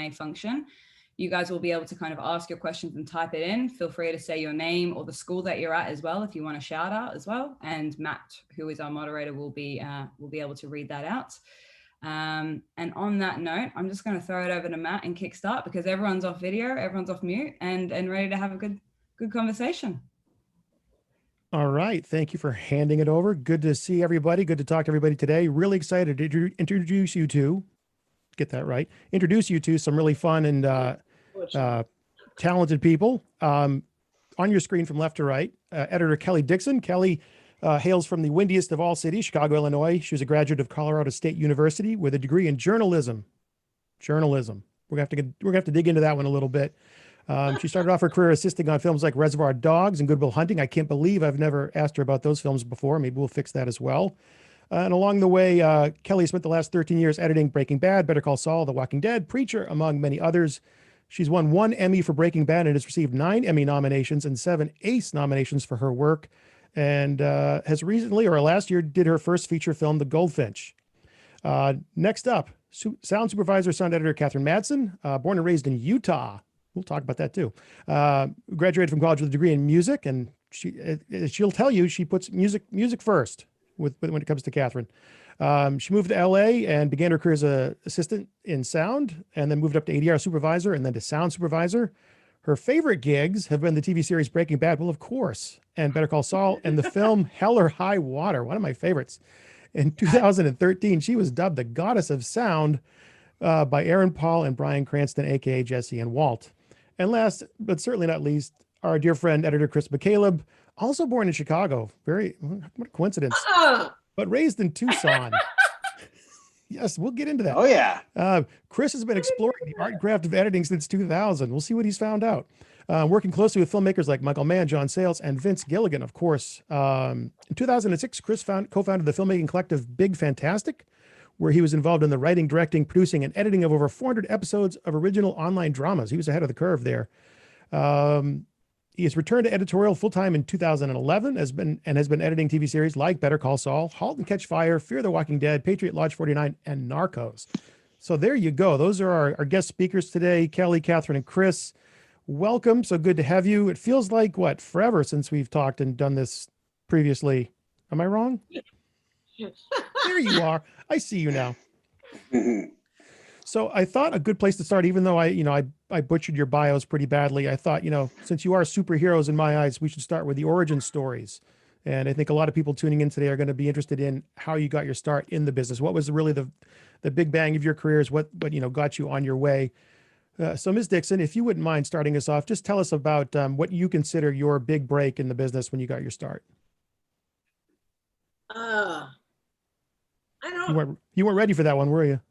Q&A function. You guys will be able to kind of ask your questions and type it in. Feel free to say your name or the school that you're at as well, if you want to shout out as well. And Matt, who is our moderator, will be able to read that out. And on that note, I'm just going to throw it over to Matt and kickstart, because everyone's off video, everyone's off mute, and ready to have a good conversation. All right. Thank you for handing it over. Good to see everybody. Good to talk to everybody today. Really excited to introduce you to, get that right, introduce you to some really fun and talented people. On your screen from left to right, editor Kelly Dixon. Kelly hails from the windiest of all cities, Chicago, Illinois. She was a graduate of Colorado State University with a degree in journalism. Journalism. We're gonna have to dig into that one a little bit. She started off her career assisting on films like Reservoir Dogs and Good Will Hunting. I can't believe I've never asked her about those films before. Maybe we'll fix that as well. And along the way, Kelly spent the last 13 years editing Breaking Bad, Better Call Saul, The Walking Dead, Preacher, among many others. She's won 1 Emmy for Breaking Bad and has received 9 Emmy nominations and 7 ACE nominations for her work. And has recently, or last year, did her first feature film, The Goldfinch. Next up, sound supervisor, sound editor Catherine Madsen, born and raised in Utah. We'll talk about that too. Graduated from college with a degree in music, and she'll tell you she puts music first when it comes to Catherine. She moved to LA and began her career as an assistant in sound, and then moved up to ADR supervisor and then to sound supervisor. Her favorite gigs have been the TV series Breaking Bad, well, of course, and Better Call Saul, and the film Hell or High Water, one of my favorites. In 2013, she was dubbed the Goddess of Sound by Aaron Paul and Bryan Cranston, aka Jesse and Walt. And last, but certainly not least, our dear friend, editor Chris McCaleb, also born in Chicago. What a coincidence. But raised in Tucson. Yes, we'll get into that. Oh, yeah. Chris has been exploring the art and craft of editing since 2000. We'll see what he's found out. Working closely with filmmakers like Michael Mann, John Sayles, and Vince Gilligan, of course. In 2006, Chris co-founded the filmmaking collective Big Fantastic, where he was involved in the writing, directing, producing, and editing of over 400 episodes of original online dramas. He was ahead of the curve there. He has returned to editorial full-time in 2011, has been editing TV series like Better Call Saul, Halt and Catch Fire, Fear the Walking Dead, Patriot Lodge 49, and Narcos. So there you go. Those are our guest speakers today, Kelly, Catherine, and Chris. Welcome. So good to have you. It feels like, forever since we've talked and done this previously. Am I wrong? There you are. I see you now. So I thought a good place to start, even though I butchered your bios pretty badly, I thought, since you are superheroes in my eyes, we should start with the origin stories. And I think a lot of people tuning in today are going to be interested in how you got your start in the business. What was really the big bang of your careers? What got you on your way? So Ms. Dixon, if you wouldn't mind starting us off, just tell us about what you consider your big break in the business when you got your start. You weren't ready for that one, were you?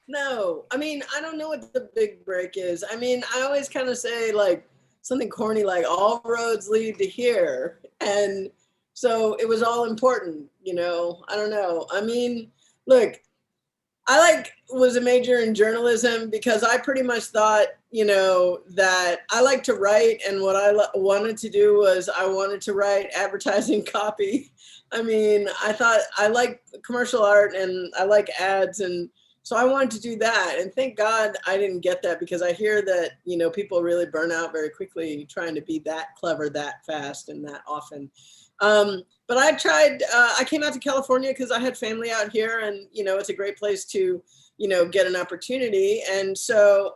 No, I mean, I don't know what the big break is. I mean, I always kind of say like something corny, like all roads lead to here. And so it was all important, I don't know. I mean, look, I was a major in journalism because I pretty much thought, that I like to write. And what I wanted to do was I wanted to write advertising copy. I mean, I thought I like commercial art and I like ads. And so I wanted to do that. And thank God I didn't get that, because I hear that, people really burn out very quickly trying to be that clever, that fast, and that often. But I tried, I came out to California because I had family out here, and, it's a great place to, get an opportunity. And so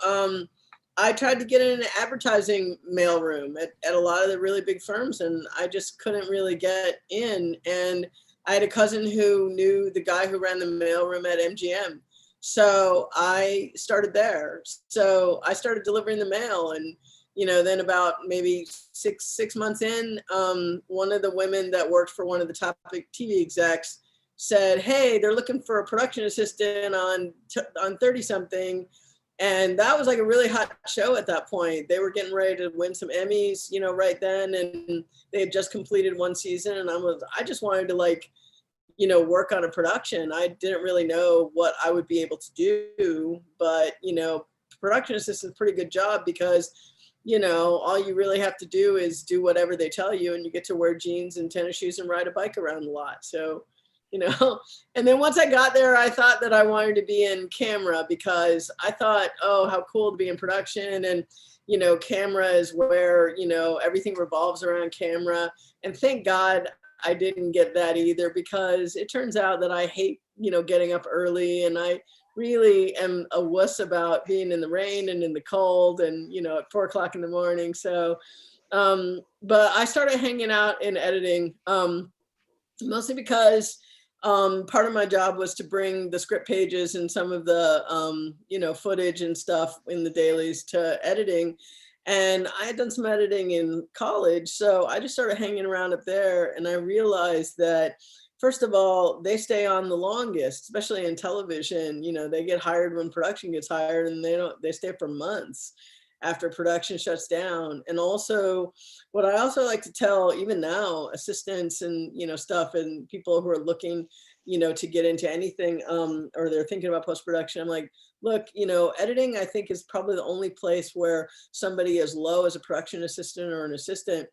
I tried to get in an advertising mailroom at a lot of the really big firms, and I just couldn't really get in. And I had a cousin who knew the guy who ran the mailroom at MGM. So I started there. So I started delivering the mail, and, then about maybe six months in, one of the women that worked for one of the top TV execs said, hey, they're looking for a production assistant on 30 something. And that was like a really hot show at that point. They were getting ready to win some Emmys, right then. And they had just completed one season. And I just wanted to work on a production. I didn't really know what I would be able to do, but, production assistant is a pretty good job because, all you really have to do is do whatever they tell you, and you get to wear jeans and tennis shoes and ride a bike around a lot. So, you know. And then once I got there, I thought that I wanted to be in camera because I thought, oh, how cool to be in production. And, you know, camera is where, you know, everything revolves around camera. And thank God I didn't get that either, because it turns out that I hate, you know, getting up early, and I really am a wuss about being in the rain and in the cold and, you know, at 4 o'clock in the morning. So, but I started hanging out in editing, mostly because part of my job was to bring the script pages and some of the, you know, footage and stuff in the dailies to editing. And I had done some editing in college. So I just started hanging around up there, and I realized that, first of all, they stay on the longest, especially in television. You know, they get hired when production gets hired, and they stay for months after production shuts down. And also, what I also like to tell, even now, assistants and, you know, stuff, and people who are looking, you know, to get into anything, or they're thinking about post-production, I'm like, look, you know, editing, I think, is probably the only place where somebody as low as a production assistant or an assistant,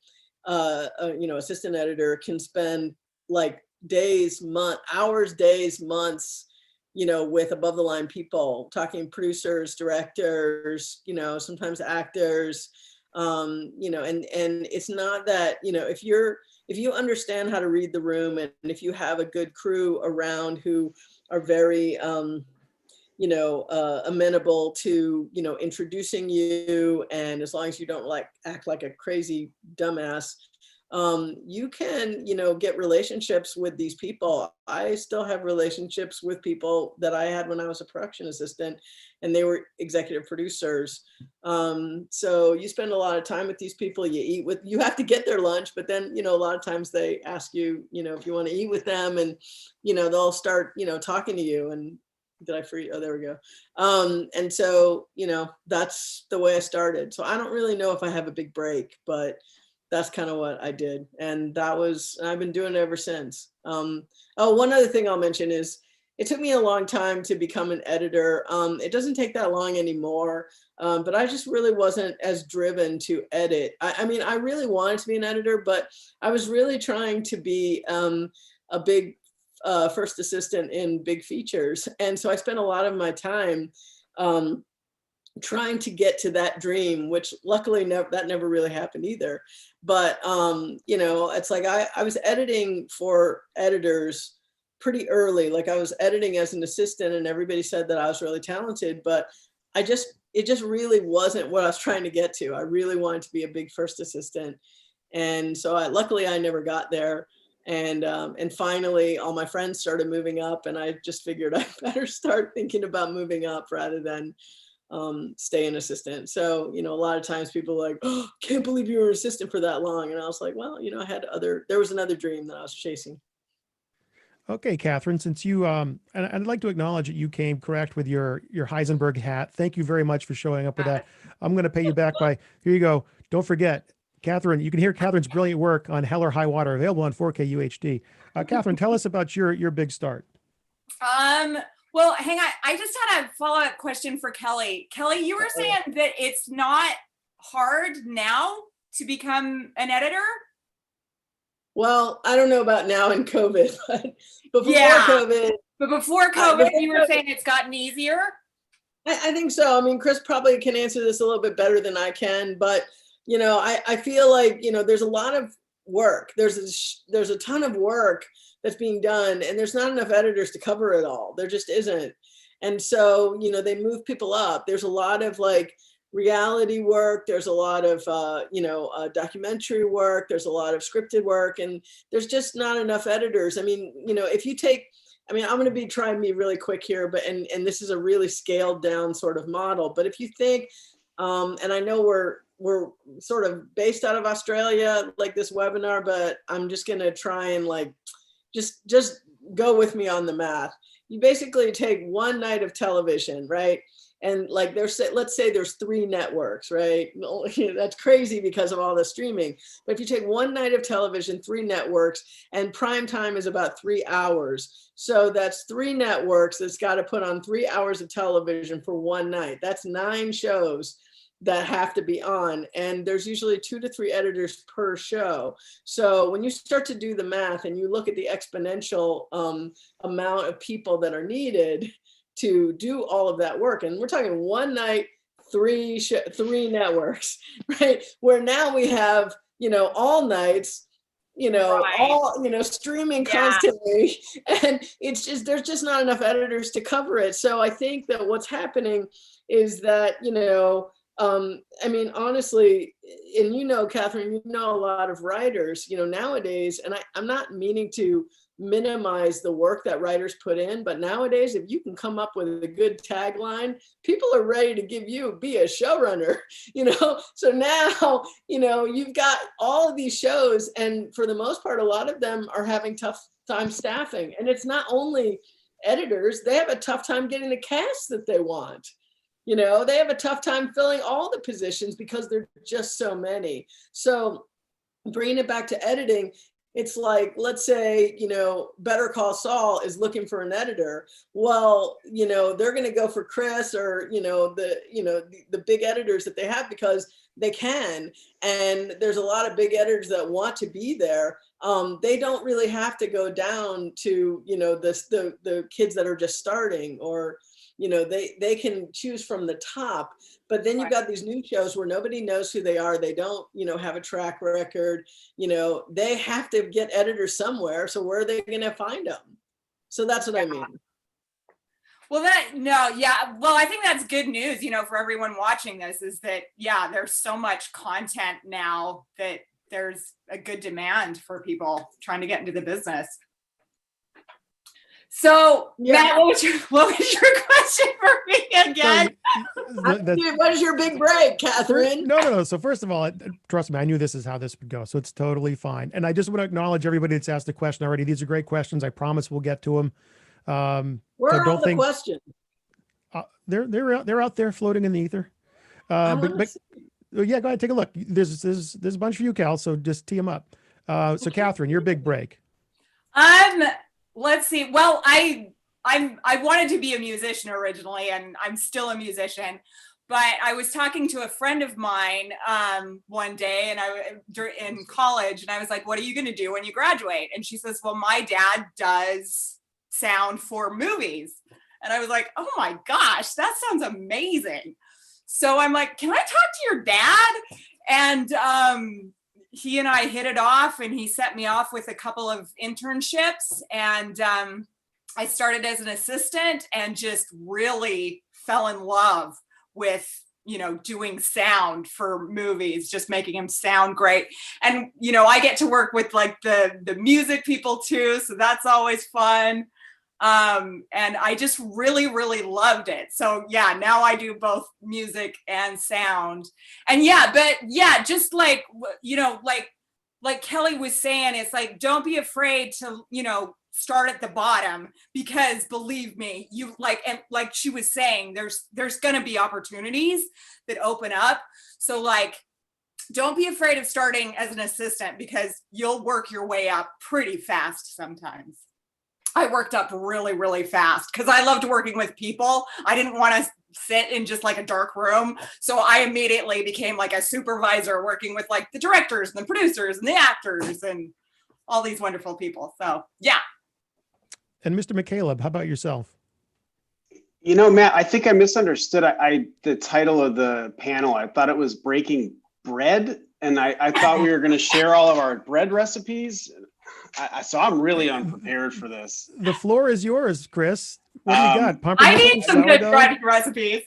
you know, assistant editor can spend like days, hours, days, months, you know, with above the line people, talking producers, directors, you know, sometimes actors, you know, and it's not that, you know, if you understand how to read the room, and if you have a good crew around who are very, you know, amenable to, you know, introducing you, and as long as you don't like act like a crazy dumbass, you can, you know, get relationships with these people. I still have relationships with people that I had when I was a production assistant, and they were executive producers. So you spend a lot of time with these people. You have to get their lunch, but then, you know, a lot of times they ask you, you know, if you want to eat with them, and, you know, they'll start, you know, talking to you. And did I free? Oh, there we go. And so, you know, that's the way I started. So I don't really know if I have a big break, but that's kind of what I did. And I've been doing it ever since. Oh, one other thing I'll mention is it took me a long time to become an editor. It doesn't take that long anymore, but I just really wasn't as driven to edit. I mean, I really wanted to be an editor, but I was really trying to be a big first assistant in big features. And so I spent a lot of my time trying to get to that dream, which luckily that never really happened either. But, you know, it's like I was editing for editors pretty early. Like I was editing as an assistant, and everybody said that I was really talented, but it just really wasn't what I was trying to get to. I really wanted to be a big first assistant. And so luckily I never got there. And finally, all my friends started moving up, and I just figured I better start thinking about moving up rather than stay an assistant. So, you know, a lot of times people are like, oh, can't believe you were an assistant for that long. And I was like, well, you know, there was another dream that I was chasing. Okay, Catherine, since you, and I'd like to acknowledge that you came correct with your Heisenberg hat. Thank you very much for showing up with that. I'm going to pay you back by, here you go. Don't forget, Catherine, you can hear Catherine's brilliant work on Hell or High Water, available on 4K UHD. Catherine, tell us about your big start. Well, hang on. I just had a follow-up question for Kelly. Kelly, you were saying that it's not hard now to become an editor? Well, I don't know about now in COVID, but before COVID. But before COVID, you were saying it's gotten easier? I think so. I mean, Chris probably can answer this a little bit better than I can, but, you know, I feel like, you know, there's a lot of work. There's a ton of work that's being done, and there's not enough editors to cover it all. There just isn't. And so, you know, they move people up. There's a lot of like reality work. There's a lot of, you know, documentary work. There's a lot of scripted work, and there's just not enough editors. I mean, you know, if you take, I mean, I'm going to try and be really quick here, but, and this is a really scaled down sort of model, but if you think, and I know we're sort of based out of Australia, like this webinar, but I'm just going to try and like, just go with me on the math. You basically take one night of television, right? And like let's say there's 3 networks, right? That's crazy because of all the streaming. But if you take one night of television, 3 networks, and prime time is about 3 hours. So that's 3 networks that's got to put on 3 hours of television for one night. That's 9 shows. that have to be on, and there's usually 2 to 3 editors per show. So when you start to do the math and you look at the exponential amount of people that are needed to do all of that work, and we're talking one night, 3 networks, right? Where now we have, all nights, Right. all, streaming constantly. And it's just, there's just not enough editors to cover it. So I think that what's happening is that, I mean, honestly, and Catherine, a lot of writers, nowadays, and I'm not meaning to minimize the work that writers put in, but nowadays, if you can come up with a good tagline, people are ready to be a showrunner, So now, you've got all of these shows, and for the most part, a lot of them are having tough time staffing. And it's not only editors, they have a tough time getting the cast that they want. They have a tough time filling all the positions because there are just so many. So bringing it back to editing, it's like, let's say, Better Call Saul is looking for an editor. Well, they're going to go for Chris or, the big editors that they have because they can. And there's a lot of big editors that want to be there. They don't really have to go down to, the kids that are just starting, or, they can choose from the top. But then you've got these new shows where nobody knows who they are. They don't, have a track record. They have to get editors somewhere. So where are they going to find them? So that's what I mean. Well, well, I think that's good news, for everyone watching this, is that, there's so much content now that there's a good demand for people trying to get into the business. So, Matt, what was your question for me again? What is your big break, Catherine? No. So first of all, trust me, I knew this is how this would go. So it's totally fine. And I just want to acknowledge everybody that's asked a question already. These are great questions. I promise we'll get to them. Where are all the questions? They're out there floating in the ether. But yeah, go ahead, take a look. There's a bunch for you, Cal. So just tee them up. So Catherine, your big break. Let's see. Well, I wanted to be a musician originally, and I'm still a musician. But I was talking to a friend of mine one day, and in college, and I was like, "What are you going to do when you graduate?" And she says, "Well, my dad does sound for movies." And I was like, "Oh my gosh, that sounds amazing!" So I'm like, "Can I talk to your dad?" And he and I hit it off, and he set me off with a couple of internships, and I started as an assistant and just really fell in love with, doing sound for movies, just making them sound great. And, I get to work with like the music people too. So that's always fun. And I just really, really loved it. So now I do both music and sound. And just like, like Kelly was saying, it's like, don't be afraid to, start at the bottom, because believe me, and like she was saying, there's going to be opportunities that open up. So like, don't be afraid of starting as an assistant, because you'll work your way up pretty fast sometimes. I worked up really, really fast because I loved working with people. I didn't want to sit in just like a dark room. So I immediately became like a supervisor, working with like the directors and the producers and the actors and all these wonderful people. So yeah. And Mr. McCaleb, how about yourself? Matt, I think I misunderstood the title of the panel. I thought it was Breaking Bread, and I thought we were going to share all of our bread recipes. So I'm really unprepared for this. The floor is yours, Chris. What do you got? I need some good bread recipes.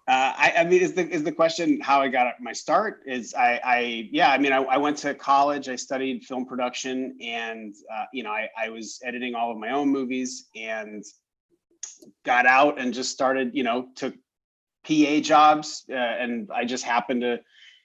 I mean, is the question how I got my start? I went to college. I studied film production, and I was editing all of my own movies, and got out and just started, took PA jobs, and I just happened to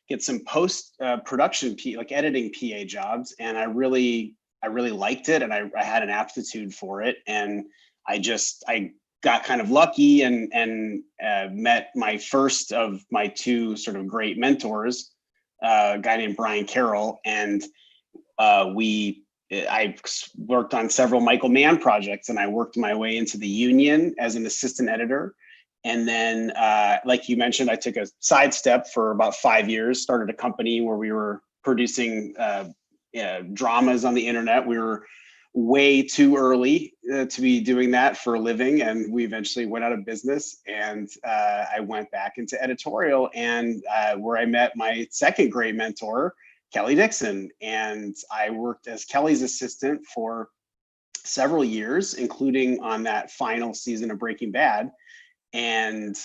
get some post production like editing PA jobs, and I really liked it, and I had an aptitude for it, and I got kind of lucky and met my first of my two sort of great mentors, a guy named Brian Carroll, and I worked on several Michael Mann projects, and I worked my way into the union as an assistant editor, And then, like you mentioned, I took a sidestep for about 5 years, started a company where we were producing dramas on the internet. We were way too early to be doing that for a living, and we eventually went out of business. And I went back into editorial, and where I met my second great mentor, Kelly Dixon. And I worked as Kelly's assistant for several years, including on that final season of Breaking Bad. And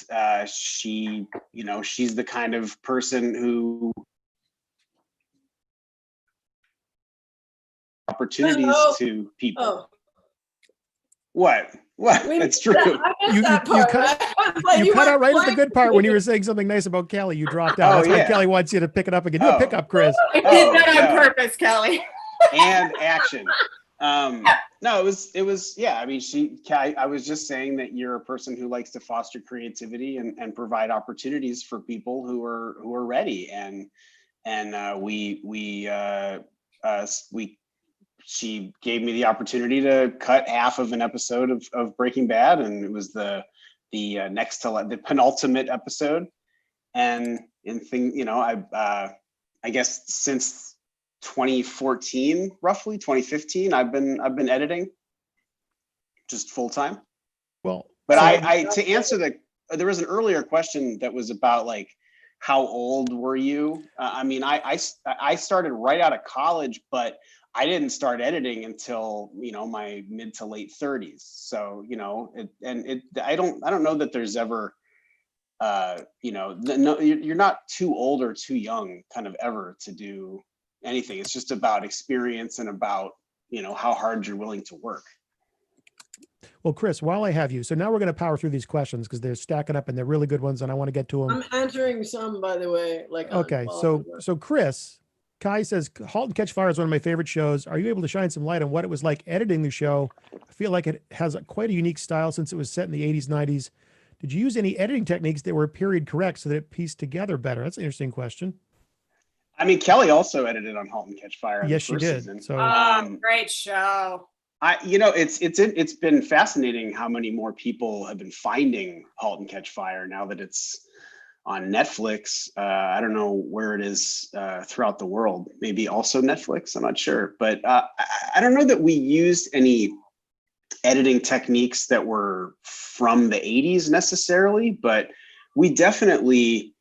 she, she's the kind of person who opportunities to people. Oh. What? It's true. You cut out right at the good part when you were saying something nice about Kelly. You dropped out. That's why Kelly wants you to pick it up again. Do a pickup, Chris. I did that on purpose, Kelly. And action. No, it was, yeah. I mean, I was just saying that you're a person who likes to foster creativity and provide opportunities for people who are ready. She gave me the opportunity to cut half of an episode of Breaking Bad, and it was the next to the penultimate episode. I guess since 2014, roughly 2015, I've been editing just full time. Well, but to answer there was an earlier question that was about like, how old were you? I mean, I started right out of college, but I didn't start editing until, my mid to late 30s. So, I don't know that there's ever, you're not too old or too young kind of ever to do anything. It's just about experience and about, how hard you're willing to work. Well, Chris, while I have you, so now we're going to power through these questions because they're stacking up and they're really good ones, and I want to get to them. I'm answering some, by the way. Okay, so Chris, Kai says, Halt and Catch Fire is one of my favorite shows. Are you able to shine some light on what it was like editing the show? I feel like it has quite a unique style since it was set in the 80s, 90s. Did you use any editing techniques that were period correct so that it pieced together better? That's an interesting question. I mean, Kelly also edited on Halt and Catch Fire. Yes, she did. Season. So, great show. It's been fascinating how many more people have been finding Halt and Catch Fire now that it's on Netflix. I don't know where it is throughout the world. Maybe also Netflix. I'm not sure, but I don't know that we used any editing techniques that were from the 80s necessarily, but we definitely,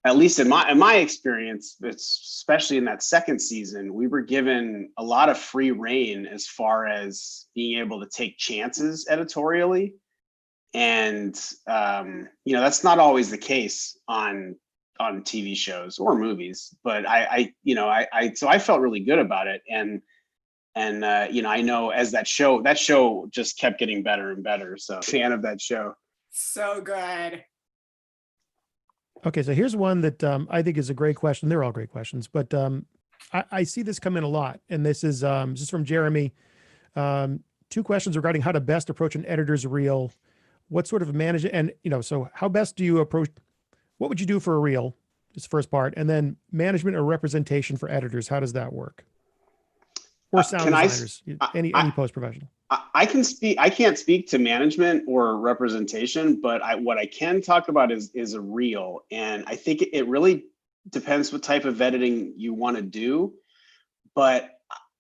at least in my experience, especially in that second season, we were given a lot of free rein as far as being able to take chances editorially. And, that's not always the case on TV shows or movies, but so I felt really good about it. And I know as that show just kept getting better and better. So fan of that show. So good. Okay, so here's one that I think is a great question. They're all great questions, but I see this come in a lot. And this is from Jeremy. 2 questions regarding how to best approach an editor's reel. What sort of manage and, so how best do you approach, what would you do for a reel? Is the first part. And then management or representation for editors. How does that work? Or sound designers, any post-professional. I can't speak to management or representation, but what I can talk about is a reel. And I think it really depends what type of editing you want to do. But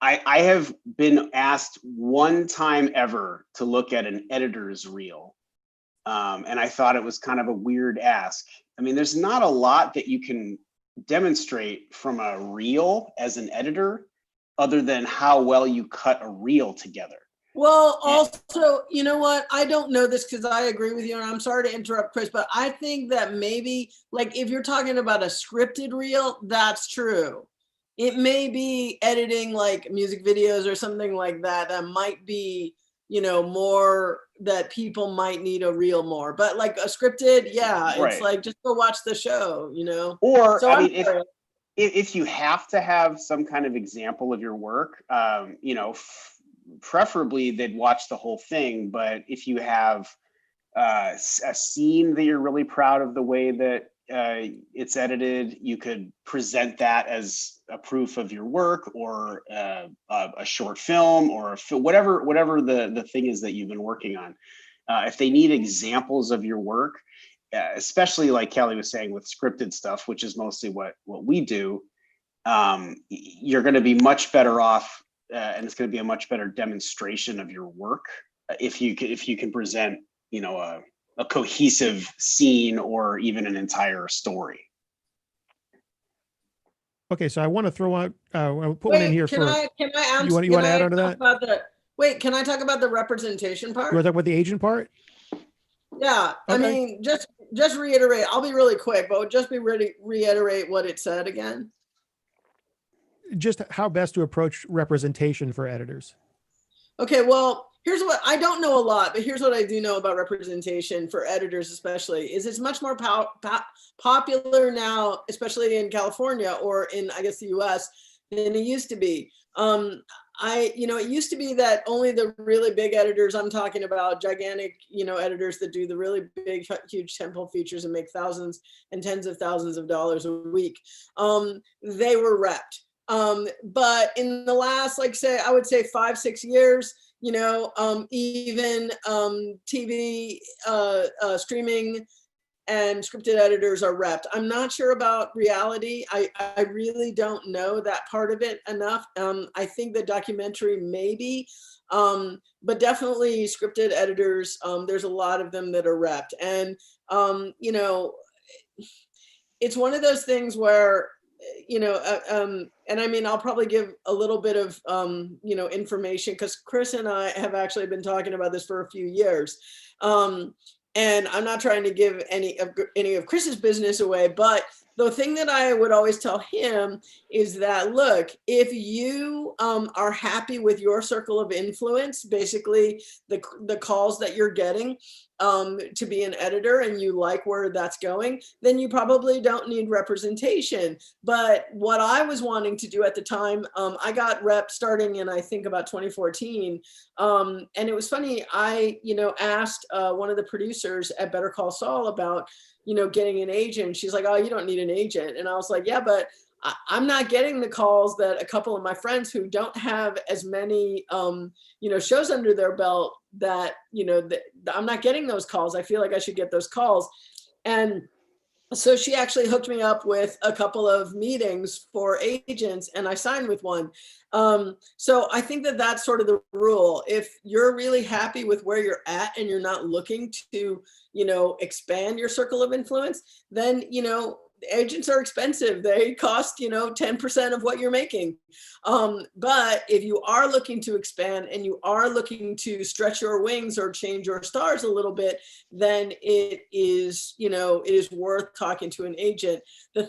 I have been asked one time ever to look at an editor's reel. And I thought it was kind of a weird ask. I mean, there's not a lot that you can demonstrate from a reel as an editor other than how well you cut a reel together. Well, also, you know what? I don't know this because I agree with you, and I'm sorry to interrupt, Chris, but I think that maybe, like, if you're talking about a scripted reel, that's true. It may be editing like music videos or something like that that might be, more that people might need a reel more. But like a scripted, yeah, Right. It's like just go watch the show, Or, So if you have to have some kind of example of your work, preferably they'd watch the whole thing. But if you have a scene that you're really proud of the way that it's edited, you could present that as a proof of your work, or a short film, or whatever the thing is that you've been working on. If they need examples of your work, especially like Kelly was saying with scripted stuff, which is mostly what we do, you're going to be much better off, and it's going to be a much better demonstration of your work if you can present, you know, a cohesive scene or even an entire story. Okay, so I want to throw out, I'll put one in here can for. I add, You want to add on to that? Wait, can I talk about the representation part? You want to talk about the agent part? Yeah, I Okay. mean, just reiterate. I'll be really quick, but just reiterate what it said again. Just how best to approach representation for editors. Okay, well, here's what I don't know a lot, but here's what I do know about representation for editors, especially, is it's much more popular now, especially in California or in, I guess, the US, than it used to be. It used to be that only the really big editors, I'm talking about gigantic, editors that do the really big, huge tempo features and make thousands and tens of thousands of dollars a week, they were repped. But in the last, I would say 5-6 years, even TV, streaming, and scripted editors are repped. I'm not sure about reality. I really don't know that part of it enough. I think the documentary maybe, but definitely scripted editors, there's a lot of them that are repped. And, it's one of those things where, and I mean, I'll probably give a little bit of, information, because Chris and I have actually been talking about this for a few years. And I'm not trying to give any of Chris's business away, but the thing that I would always tell him is that, look, if you are happy with your circle of influence, basically the calls that you're getting to be an editor, and you like where that's going, then you probably don't need representation. But what I was wanting to do at the time, I got rep starting in, I think, about 2014. And it was funny, I, asked one of the producers at Better Call Saul about, getting an agent. She's like, oh, you don't need an agent. And I was like, yeah, but I'm not getting the calls that a couple of my friends who don't have as many, shows under their belt, that, I'm not getting those calls. I feel like I should get those calls. And so she actually hooked me up with a couple of meetings for agents, and I signed with one. So I think that that's sort of the rule. If you're really happy with where you're at and you're not looking to, expand your circle of influence, then, agents are expensive. They cost, 10% of what you're making. But if you are looking to expand and you are looking to stretch your wings or change your stars a little bit, then it is, it is worth talking to an agent. The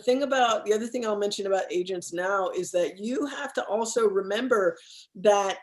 other thing I'll mention about agents now is that you have to also remember that,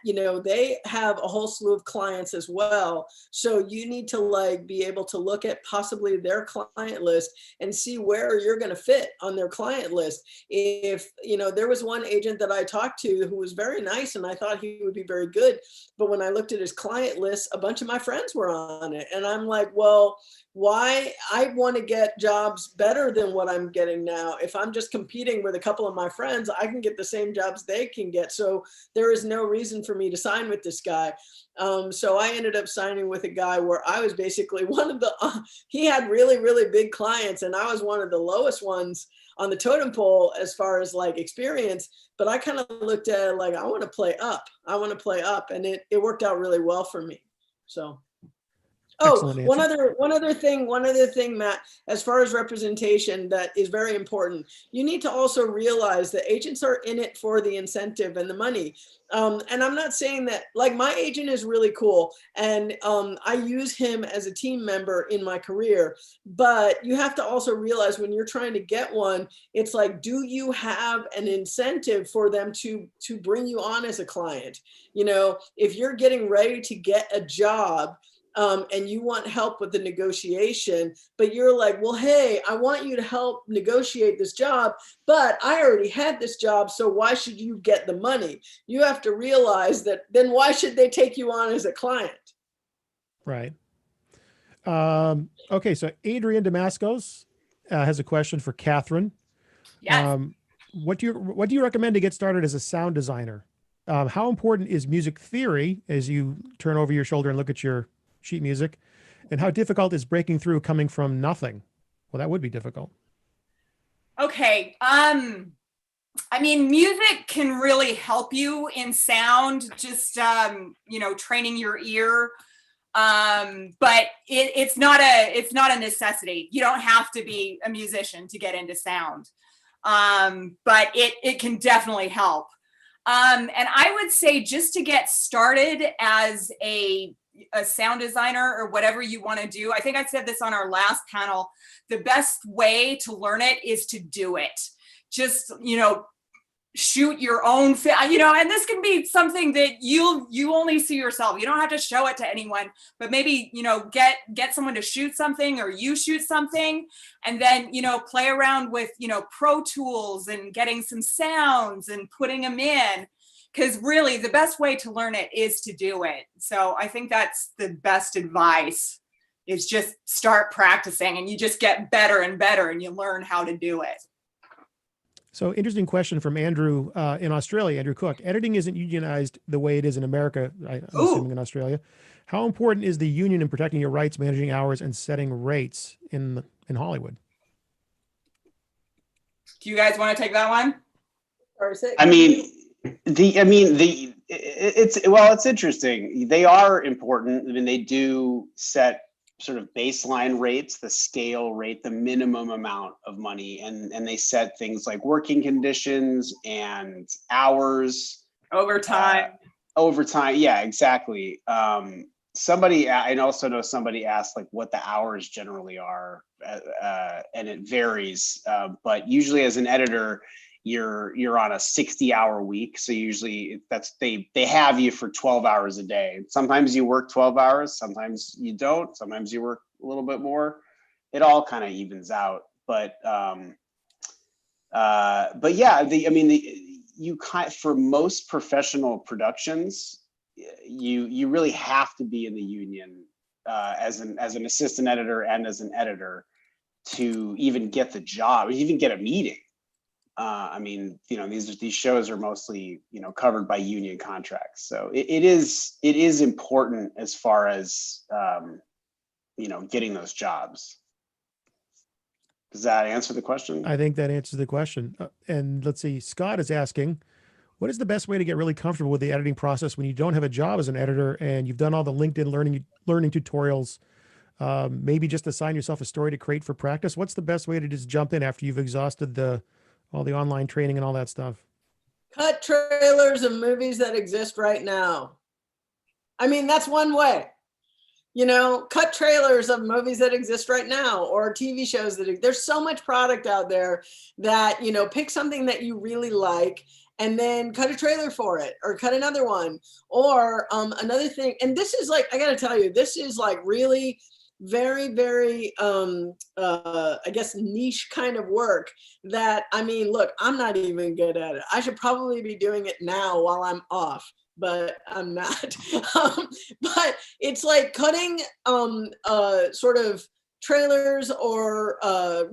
they have a whole slew of clients as well. So you need to be able to look at possibly their client list and see where you're going to fit on their client list. If, there was one agent that I talked to who was very nice and I thought he would be very good, but when I looked at his client list, a bunch of my friends were on it. And I'm like, well, why? I want to get jobs better than what I'm getting now. If I'm just competing with a couple of my friends, I can get the same jobs they can get. So there is no reason for me to sign with this guy. So I ended up signing with a guy where I was basically one of the, he had really, really big clients, and I was one of the lowest ones on the totem pole as far as experience. But I kind of looked at it I want to play up. And it worked out really well for me. So. Oh, one other thing, Matt, as far as representation that is very important. You need to also realize that agents are in it for the incentive and the money. And I'm not saying that, my agent is really cool, and I use him as a team member in my career, but you have to also realize when you're trying to get one, it's do you have an incentive for them to bring you on as a client? If you're getting ready to get a job, and you want help with the negotiation, but you're like, well, hey, I want you to help negotiate this job, but I already had this job, so why should you get the money? You have to realize that then why should they take you on as a client? Right. Okay, so Adrian Damascos has a question for Catherine. Yes. What do you recommend to get started as a sound designer? How important is music theory as you turn over your shoulder and look at your sheet music, and how difficult is breaking through coming from nothing? Well, that would be difficult. Okay. I mean, music can really help you in sound, just, training your ear. But it's not a necessity. You don't have to be a musician to get into sound. But it can definitely help. And I would say, just to get started as a sound designer or whatever you want to do, I think I said this on our last panel, the best way to learn it is to do it. Just, shoot your own and this can be something that you only see yourself. You don't have to show it to anyone, but maybe get someone to shoot something, or you shoot something, and then play around with Pro Tools and getting some sounds and putting them in, because really the best way to learn it is to do it. So I think that's the best advice, is just start practicing, and you just get better and better, and you learn how to do it. So interesting question from Andrew in Australia, Andrew Cook. Editing isn't unionized the way it is in America, I'm assuming in Australia. How important is the union in protecting your rights, managing hours, and setting rates in Hollywood? Do you guys want to take that one? It's interesting. They are important. I mean, they do set sort of baseline rates, the scale rate, the minimum amount of money, and they set things like working conditions and hours, overtime. Yeah, exactly. I also know somebody asked like what the hours generally are, and it varies. But usually, as an editor, you're on a 60-hour week. So usually they have you for 12 hours a day. Sometimes you work 12 hours, sometimes you don't, sometimes you work a little bit more. It all kind of evens out. But yeah, for most professional productions, you really have to be in the union as an assistant editor and as an editor to even get the job, even get a meeting. These shows are mostly, covered by union contracts. So it is important as far as, getting those jobs. Does that answer the question? I think that answers the question. And let's see, Scott is asking, what is the best way to get really comfortable with the editing process when you don't have a job as an editor and you've done all the LinkedIn learning tutorials? Maybe just assign yourself a story to create for practice. What's the best way to just jump in after you've exhausted all the online training and all that stuff? Cut trailers of movies that exist right now. I mean, that's one way. Cut trailers of movies that exist right now, or TV shows there's so much product out there that, pick something that you really like and then cut a trailer for it, or cut another one. Or another thing, and this is like, I got to tell you, this is like really very, very, I guess, niche kind of work that, look, I'm not even good at it. I should probably be doing it now while I'm off, but I'm not. But it's like cutting sort of trailers or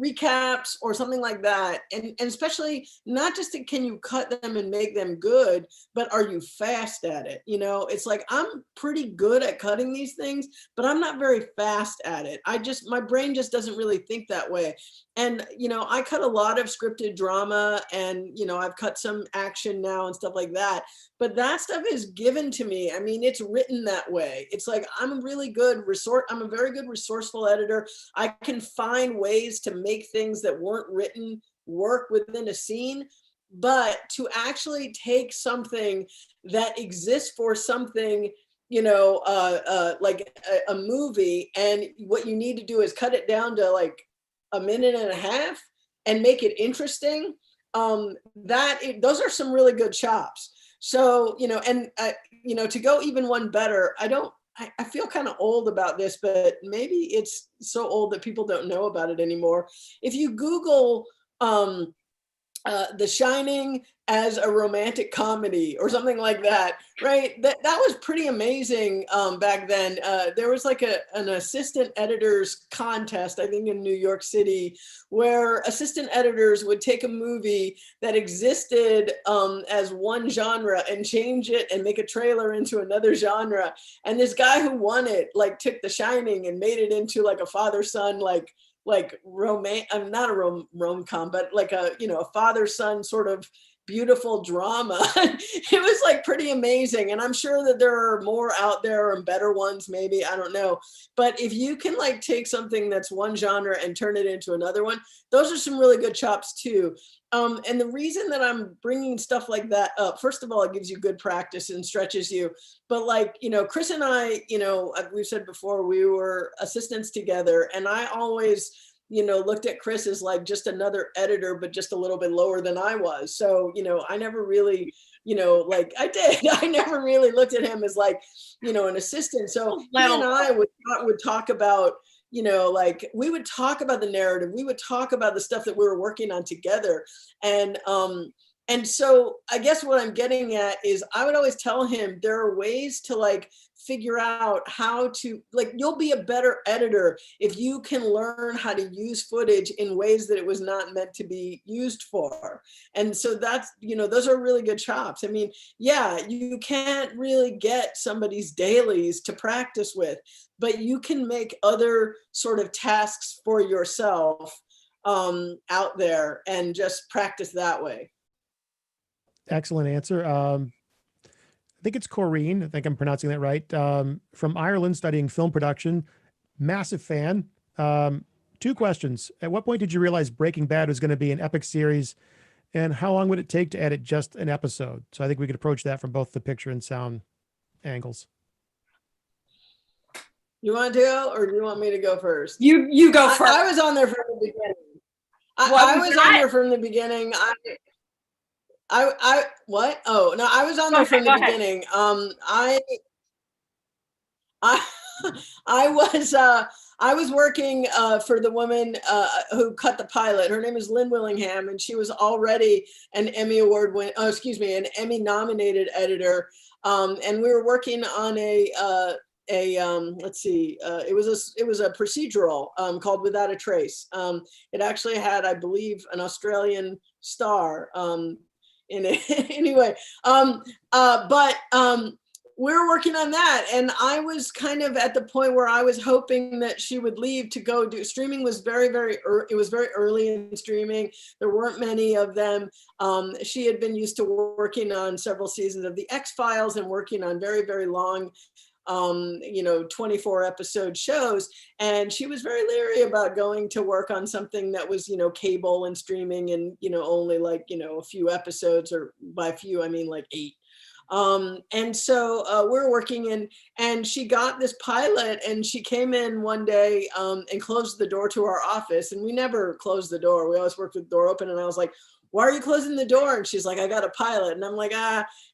recaps or something like that. And especially not just can you cut them and make them good, but are you fast at it? It's like, I'm pretty good at cutting these things, but I'm not very fast at it. My brain just doesn't really think that way. And, I cut a lot of scripted drama, and, I've cut some action now and stuff like that. But that stuff is given to me. It's written that way. It's like, I'm a very good resourceful editor. I can find ways to make things that weren't written work within a scene. But to actually take something that exists for something, like a movie, and what you need to do is cut it down to like a minute and a half and make it interesting. Those are some really good chops. So, to go even one better, I feel kind of old about this, but maybe it's so old that people don't know about it anymore. If you Google The Shining as a romantic comedy or something like that, right? That was pretty amazing back then. There was like an assistant editors contest, I think in New York City, where assistant editors would take a movie that existed as one genre and change it and make a trailer into another genre. And this guy who won it, like, took The Shining and made it into like a father-son, like, like I'm not a rom-com, but like a, you know, a father-son sort of beautiful drama. It was like pretty amazing. And I'm sure that there are more out there and better ones, maybe, I don't know. But if you can like take something that's one genre and turn it into another one, those are some really good chops too. And the reason that I'm bringing stuff like that up, first of all, it gives you good practice and stretches you. But like, you know, Chris and I, you know, we've said before, we were assistants together, and I always, you know, looked at Chris as like just another editor, but just a little bit lower than I was. So, you know, I never really, you know, like I never really looked at him as like, you know, an assistant. So he and I would talk about, you know, like we would talk about the narrative. We would talk about the stuff that we were working on together. And so I guess what I'm getting at is I would always tell him there are ways to like figure out how to, like, you'll be a better editor if you can learn how to use footage in ways that it was not meant to be used for. And so that's, you know, those are really good chops. I mean, yeah, you can't really get somebody's dailies to practice with, but you can make other sort of tasks for yourself out there and just practice that way. Excellent answer. I think it's Corrine. I think I'm pronouncing that right. From Ireland, studying film production. Massive fan. 2 questions. At what point did you realize Breaking Bad was going to be an epic series? And how long would it take to edit just an episode? So I think we could approach that from both the picture and sound angles. You want to go, or do you want me to go first? You go first. I was on there from the beginning. I was on there from the beginning. I what? Oh no, I was on there from the beginning. I was working for the woman who cut the pilot. Her name is Lynn Willingham, and she was already an Emmy an Emmy nominated editor. And we were working on let's see, it was a procedural called Without a Trace. It actually had, I believe, an Australian star in it. Anyway, but we were working on that, and I was kind of at the point where I was hoping that she would leave to go do streaming. Was very it was very early in streaming. There weren't many of them. She had been used to working on several seasons of the X-Files and working on very long 24 episode shows. And she was very leery about going to work on something that was, cable and streaming and, only like, a few episodes, or by few, I mean like 8. And so we're working in, and she got this pilot, and she came in one day and closed the door to our office. And we never closed the door. We always worked with the door open. And I was like, why are you closing the door? And she's like, I got a pilot. And I'm like,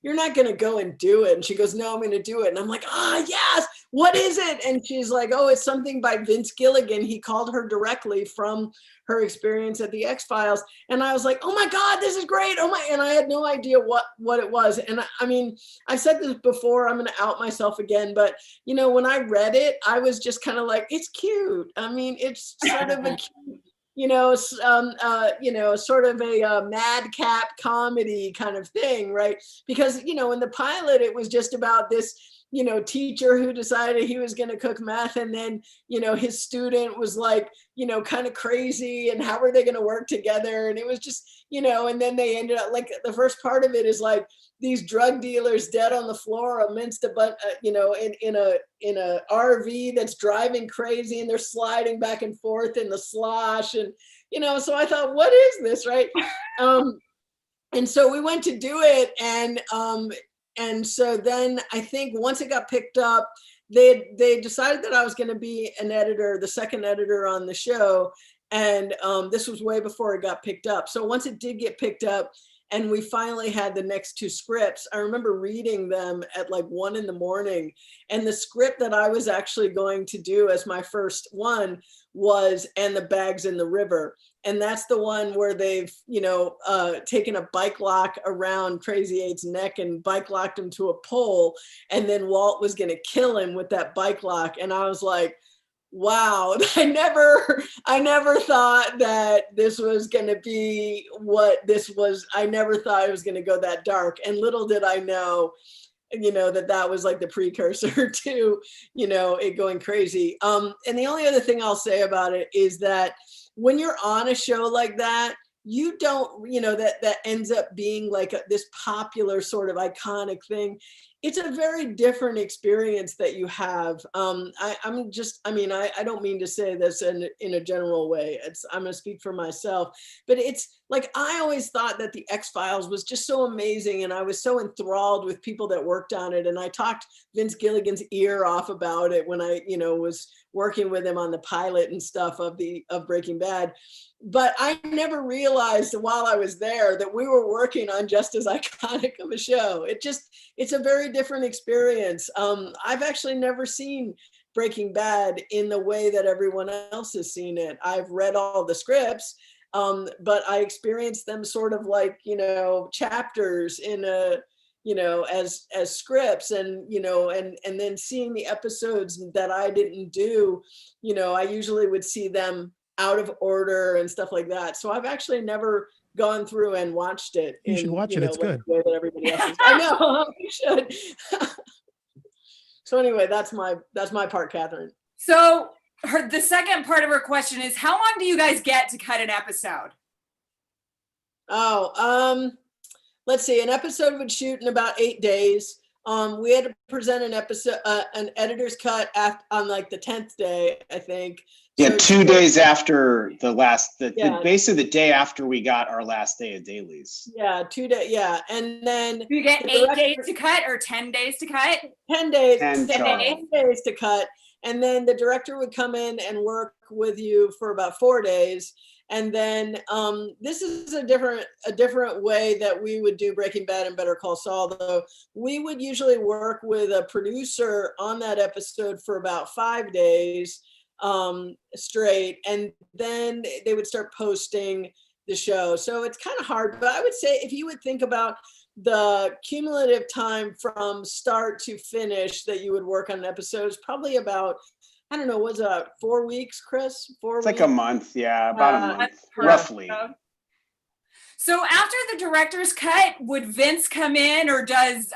you're not going to go and do it. And she goes, no, I'm going to do it. And I'm like, yes, what is it? And she's like, oh, it's something by Vince Gilligan. He called her directly from her experience at the X-Files. And I was like, oh my God, this is great. Oh my, and I had no idea what it was. And I mean, I said this before, I'm going to out myself again, but when I read it, I was just kind of like, it's cute. I mean, it's sort of a cute, sort of a madcap comedy kind of thing, right? Because, in the pilot, it was just about this, teacher who decided he was going to cook meth. And then, his student was like, kind of crazy, and how are they going to work together? And it was just, and then they ended up, like, the first part of it is like these drug dealers dead on the floor amidst a bunch, in a RV that's driving crazy, and they're sliding back and forth in the slosh. And, so I thought, what is this, right? And so we went to do it. And so then I think once it got picked up, they decided that I was going to be an editor, the second editor on the show. And this was way before it got picked up. So once it did get picked up and we finally had the next 2 scripts, I remember reading them at like 1 a.m. And the script that I was actually going to do as my first one was And the Bag's in the River. And that's the one where they've, taken a bike lock around Crazy 8's neck and bike locked him to a pole. And then Walt was going to kill him with that bike lock. And I was like, wow, I never thought that this was going to be what this was. I never thought it was going to go that dark. And little did I know you know, that was like the precursor to, you know, it going crazy. And the only other thing I'll say about it is that when you're on a show like that, you don't, you know, that ends up being like this popular sort of iconic thing. It's a very different experience that you have. I don't mean to say this in a general way. I'm going to speak for myself, but it's like, I always thought that the X-Files was just so amazing. And I was so enthralled with people that worked on it. And I talked Vince Gilligan's ear off about it when I, you know, was working with him on the pilot and stuff of Breaking Bad. But I never realized while I was there that we were working on just as iconic of a show. It's a very different experience. I've actually never seen Breaking Bad in the way that everyone else has seen it. I've read all the scripts, but I experienced them sort of like, you know, chapters in a, you know, as scripts, and, you know, and then seeing the episodes that I didn't do, you know, I usually would see them out of order and stuff like that. So I've actually never gone through and watched it. You should watch it. It's good. The way that everybody else is. I know, you should. So anyway, that's my part, Catherine. So the second part of her question is, how long do you guys get to cut an episode? Oh, let's see. An episode would shoot in about 8 days. We had to present an episode, an editor's cut on like the 10th day, I think. Yeah, So 2 days after basically the day after we got our last day of dailies. Yeah, 2 days. Yeah, and then You get 8 days to cut or 10 days to cut? 10 days. 10 days to cut, and then the director would come in and work with you for about 4 days. And then this is a different way that we would do Breaking Bad and Better Call Saul, though. We would usually work with a producer on that episode for about 5 days straight, and then they would start posting the show. So it's kind of hard, but I would say if you would think about the cumulative time from start to finish that you would work on an episode, is probably about, I don't know, was it 4 weeks, Chris? 4 It's weeks? like a month, yeah, about a month, roughly. So after the director's cut, would Vince come in, or does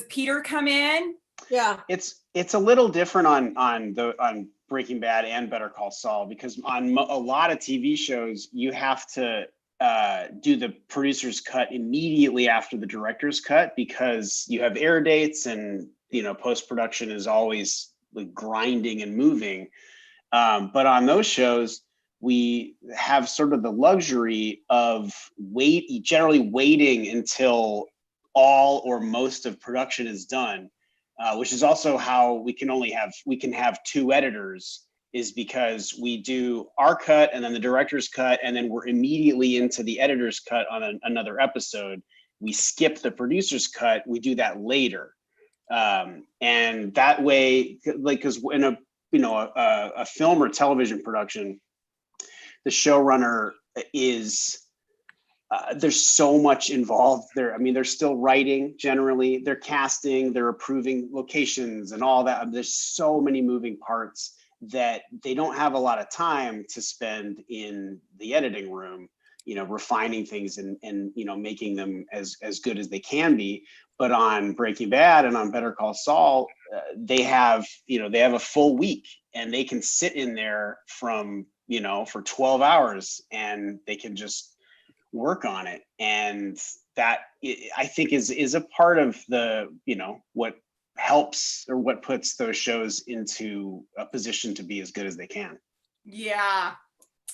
Peter come in? Yeah, it's a little different on Breaking Bad and Better Call Saul, because on a lot of TV shows you have to do the producer's cut immediately after the director's cut, because you have air dates, and you know, post-production is always like grinding and moving. But on those shows, we have sort of the luxury of generally waiting until all or most of production is done, which is also how we can have 2 editors, is because we do our cut and then the director's cut, and then we're immediately into the editor's cut on another episode. We skip the producer's cut, we do that later. And that way, like, because in a film or television production, the showrunner is there's so much involved there. I mean, they're still writing, generally, they're casting, they're approving locations and all that. There's so many moving parts that they don't have a lot of time to spend in the editing room, you know, refining things and you know, making them as good as they can be. But on Breaking Bad and on Better Call Saul, they have a full week, and they can sit in there for 12 hours, and they can just work on it. And that, I think, is a part of the, you know, what helps or what puts those shows into a position to be as good as they can. Yeah.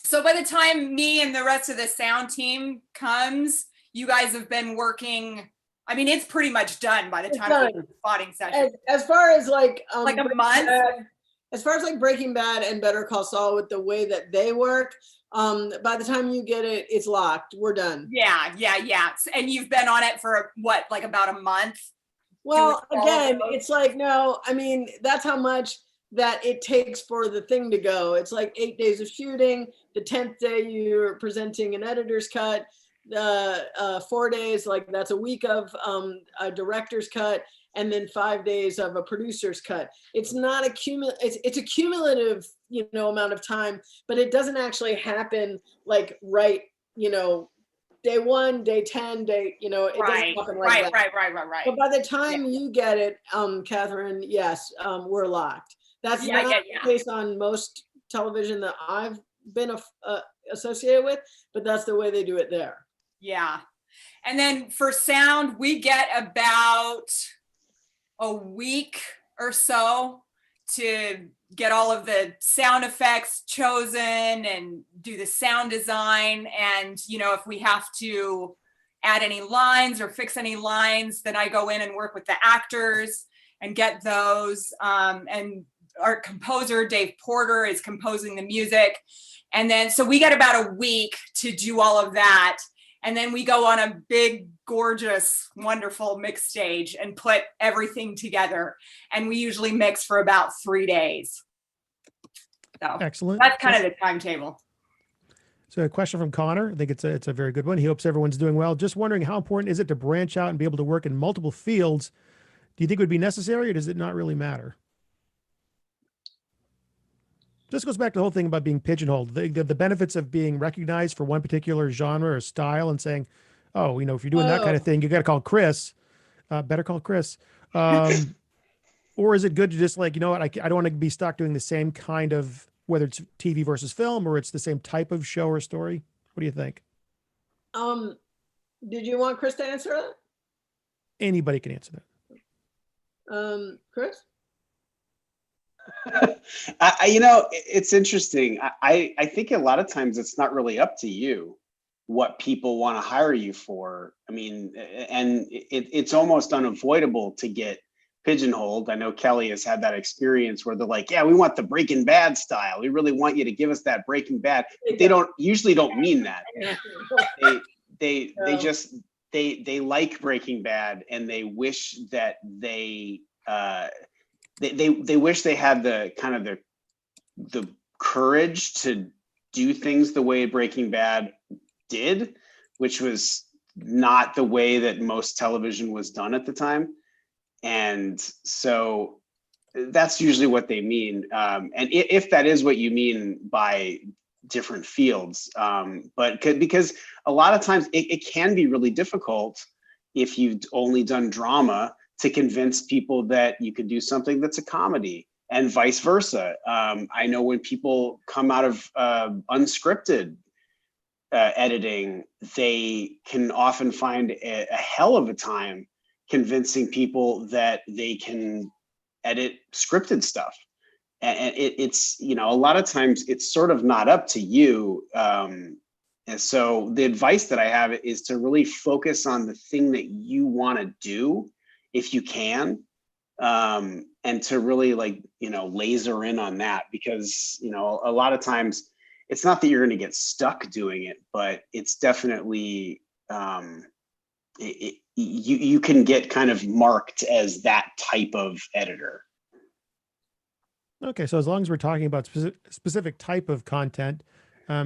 So by the time me and the rest of the sound team comes, you guys have been working. I mean, it's pretty much done by the time of the spotting session. As far as like a month. As far as like Breaking Bad and Better Call Saul, with the way that they work, by the time you get it, it's locked. We're done. Yeah. And you've been on it for what, like about a month? Well, again, it's like, no, I mean, that's how much that it takes for the thing to go. It's like 8 days of shooting. The 10th day you're presenting an editor's cut. 4 days, like that's a week of a director's cut, and then 5 days of a producer's cut. It's not it's a cumulative, you know, amount of time, but it doesn't actually happen like right, you know, day 1, day 10, day, it doesn't Right, happen like that. right. But by the time you get it, Catherine, yes, we're locked. That's Yeah, not yeah. the case on most television that I've been associated with, but that's the way they do it there. Yeah. And then for sound, we get about a week or so to get all of the sound effects chosen and do the sound design. And, if we have to add any lines or fix any lines, then I go in and work with the actors and get those. And our composer, Dave Porter, is composing the music. And then, so we get about a week to do all of that. And then we go on a big, gorgeous, wonderful mix stage and put everything together. And we usually mix for about 3 days. So Excellent. that's kind of the timetable. So a question from Connor. I think it's a very good one. He hopes everyone's doing well. Just wondering, how important is it to branch out and be able to work in multiple fields? Do you think it would be necessary, or does it not really matter? This goes back to the whole thing about being pigeonholed, the benefits of being recognized for one particular genre or style and saying, oh, if you're doing that kind of thing, you got to call Chris, better call Chris. Or is it good to just like, what, I don't want to be stuck doing the same kind of, whether it's TV versus film or it's the same type of show or story? What do you think? Did you want Chris to answer that? Anybody can answer that. Chris? It's interesting. I think a lot of times it's not really up to you what people want to hire you for. I mean, and it's almost unavoidable to get pigeonholed. I know Kelly has had that experience where they're like, yeah, we want the Breaking Bad style. We really want you to give us that Breaking Bad. But they usually don't mean that. They like Breaking Bad, and they wish that they wish they had the kind of the courage to do things the way Breaking Bad did, which was not the way that most television was done at the time. And so that's usually what they mean. And if that is what you mean by different fields, but because a lot of times it can be really difficult if you've only done drama to convince people that you could do something that's a comedy, and vice versa. I know when people come out of unscripted editing, they can often find a hell of a time convincing people that they can edit scripted stuff. And it's, a lot of times it's sort of not up to you. And so the advice that I have is to really focus on the thing that you want to do, if you can, and to really laser in on that, because, a lot of times it's not that you're going to get stuck doing it, but it's definitely, you can get kind of marked as that type of editor. Okay, so as long as we're talking about specific type of content,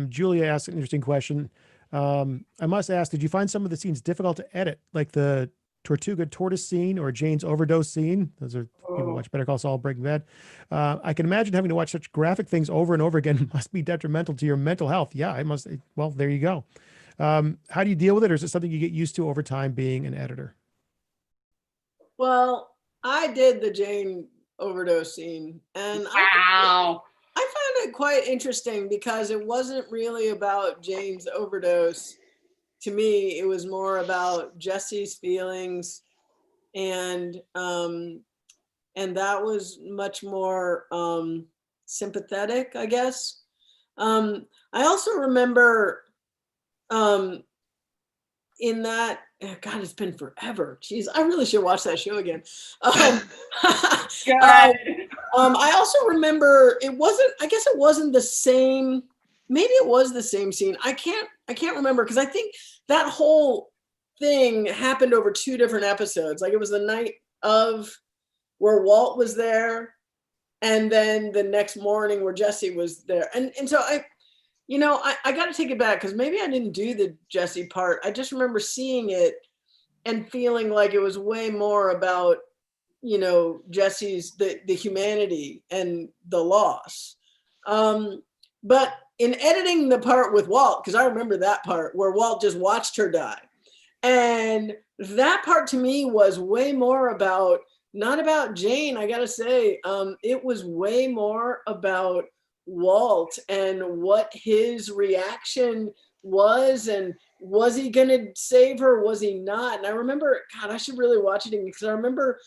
Julia asked an interesting question. I must ask, did you find some of the scenes difficult to edit, like the Tortuga tortoise scene or Jane's overdose scene? Those are people watch Better Call Saul, Breaking Bad. I can imagine having to watch such graphic things over and over again must be detrimental to your mental health. Yeah, I must. Well, there you go. How do you deal with it, or is it something you get used to over time being an editor? Well, I did the Jane overdose scene, and wow, I found it quite interesting because it wasn't really about Jane's overdose. To me, it was more about Jesse's feelings, and that was much more sympathetic, I guess. I also remember in that, God, it's been forever. Jeez, I really should watch that show again. I also remember I guess it wasn't the same. Maybe it was the same scene. I can't remember, because I think that whole thing happened over 2 different episodes. Like, it was the night of where Walt was there, and then the next morning where Jesse was there. And so I got to take it back, because maybe I didn't do the Jesse part. I just remember seeing it and feeling like it was way more about, Jesse's the humanity and the loss. But in editing the part with Walt, because I remember that part where Walt just watched her die. And that part to me was way more about, not about Jane, I gotta say, it was way more about Walt and what his reaction was, and was he gonna save her, was he not? And I remember, God, I should really watch it because I remember,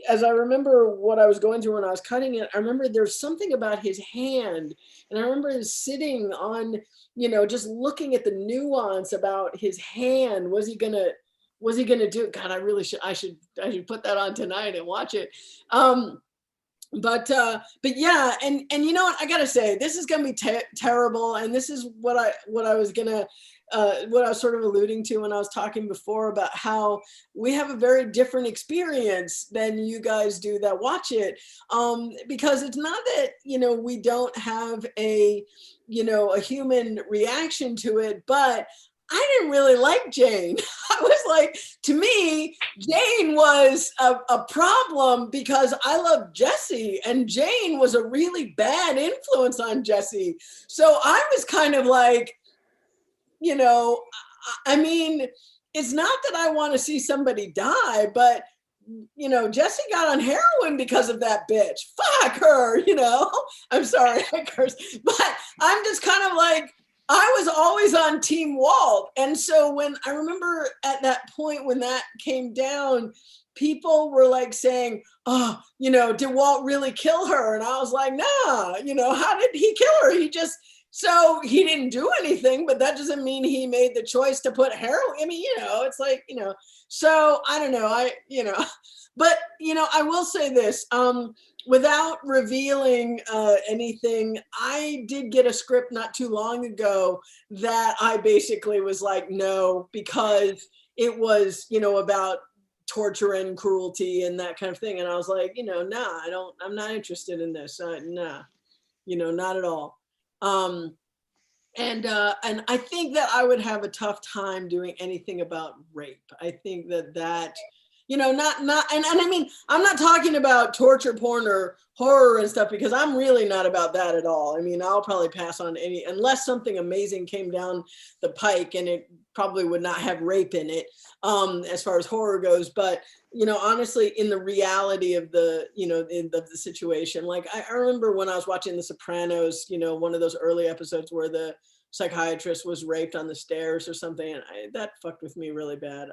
as I remember what I was going through when I was cutting it, I remember there's something about his hand, and I remember sitting on, just looking at the nuance about his hand. Was he gonna do it? God, I should put that on tonight and watch it. But yeah, and you know what, I gotta say, this is gonna be terrible, and this is what I was gonna what I was sort of alluding to when I was talking before about how we have a very different experience than you guys do that watch it, because it's not that we don't have a a human reaction to it, but I didn't really like Jane. I was like, to me, Jane was a problem because I love Jesse, and Jane was a really bad influence on Jesse. So I was kind of like, I mean, it's not that I want to see somebody die, but Jesse got on heroin because of that bitch. Fuck her, I'm sorry, I cursed, but I'm just kind of like, I was always on Team Walt. And so when I remember at that point when that came down, people were like saying, oh, did Walt really kill her? And I was like, nah, how did he kill her? So he didn't do anything, but that doesn't mean he made the choice to put heroin. I mean, it's like, so I don't know. But, I will say this, without revealing anything, I did get a script not too long ago that I basically was like, no, because it was, about torture and cruelty and that kind of thing. And I was like, nah, I'm not interested in this. Nah, not at all. And I think that I would have a tough time doing anything about rape. I think that not, and I mean, I'm not talking about torture porn or horror and stuff, because I'm really not about that at all. I mean, I'll probably pass on unless something amazing came down the pike, and it probably would not have rape in it, as far as horror goes. But, honestly, in the reality of the, of the situation, like I remember when I was watching The Sopranos, one of those early episodes where the psychiatrist was raped on the stairs or something, and that fucked with me really bad.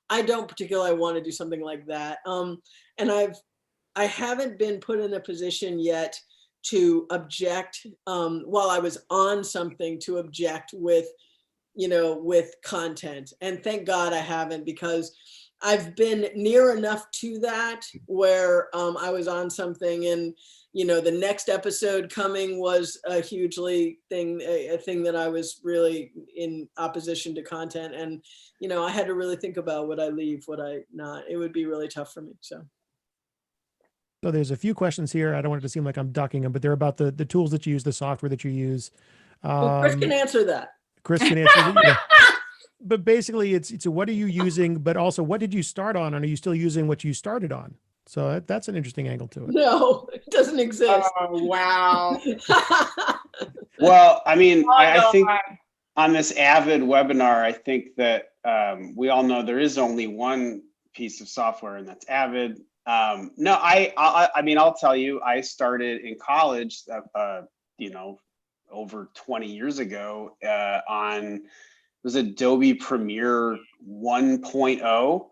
I don't particularly want to do something like that. And I haven't been put in a position yet to object, while I was on something, to object with content. And thank God I haven't, because I've been near enough to that where I was on something, and the next episode coming was a hugely a thing that I was really in opposition to content, and I had to really think about would I leave, would I not. It would be really tough for me. So there's a few questions here. I don't want it to seem like I'm ducking them, but they're about the tools that you use, the software that you use. Well, Chris can answer that. Chris can answer that. But basically it's what are you using, but also what did you start on, and are you still using what you started on? So that's an interesting angle to it. No, it doesn't exist. Oh, wow. Well, I mean, I think on this Avid webinar, I think that we all know there is only one piece of software, and that's Avid. No, I mean, I'll tell you, I started in college, over 20 years ago on, it was Adobe Premiere 1.0.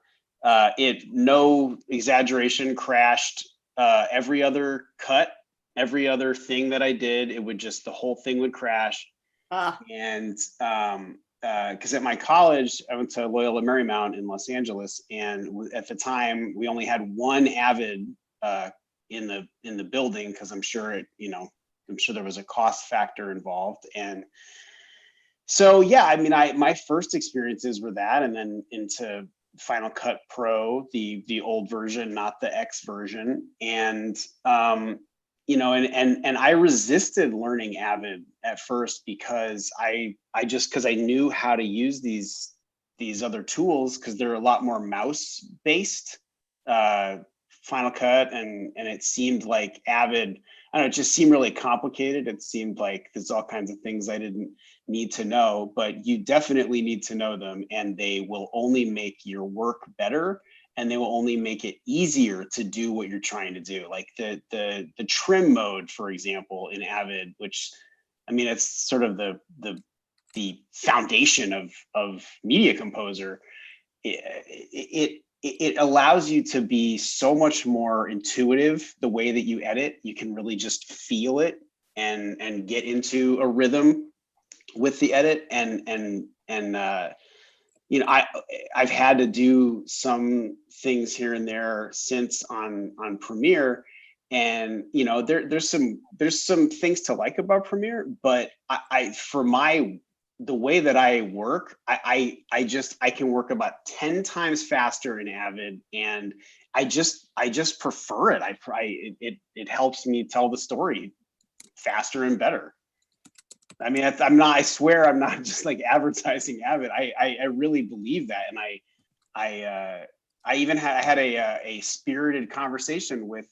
It, no exaggeration, crashed every other cut, every other thing that I did. It would just, the whole thing would crash. And because at my college, I went to Loyola Marymount in Los Angeles, and at the time we only had one Avid in the building, because I'm sure I'm sure there was a cost factor involved. And so, yeah, I mean, my first experiences were that, and then into Final Cut Pro, the old version, not the X version. And, and I resisted learning Avid at first, because because I knew how to use these other tools, because they're a lot more mouse based, Final Cut, and it seemed like Avid, I don't know, it just seemed really complicated. It seemed like there's all kinds of things I didn't need to know, but you definitely need to know them, and they will only make your work better, and they will only make it easier to do what you're trying to do. Like the trim mode, for example, in Avid, which, I mean, it's sort of the foundation of Media Composer. It allows you to be so much more intuitive the way that you edit. You can really just feel it and get into a rhythm with the edit. And you know, I've had to do some things here and there since on Premiere, and you know, there's some things to like about Premiere, but the way that I work, I can work about 10 times faster in Avid, and I just prefer it. It helps me tell the story faster and better. I mean, I swear I'm not just like advertising Avid. I really believe that, and I even had a spirited conversation with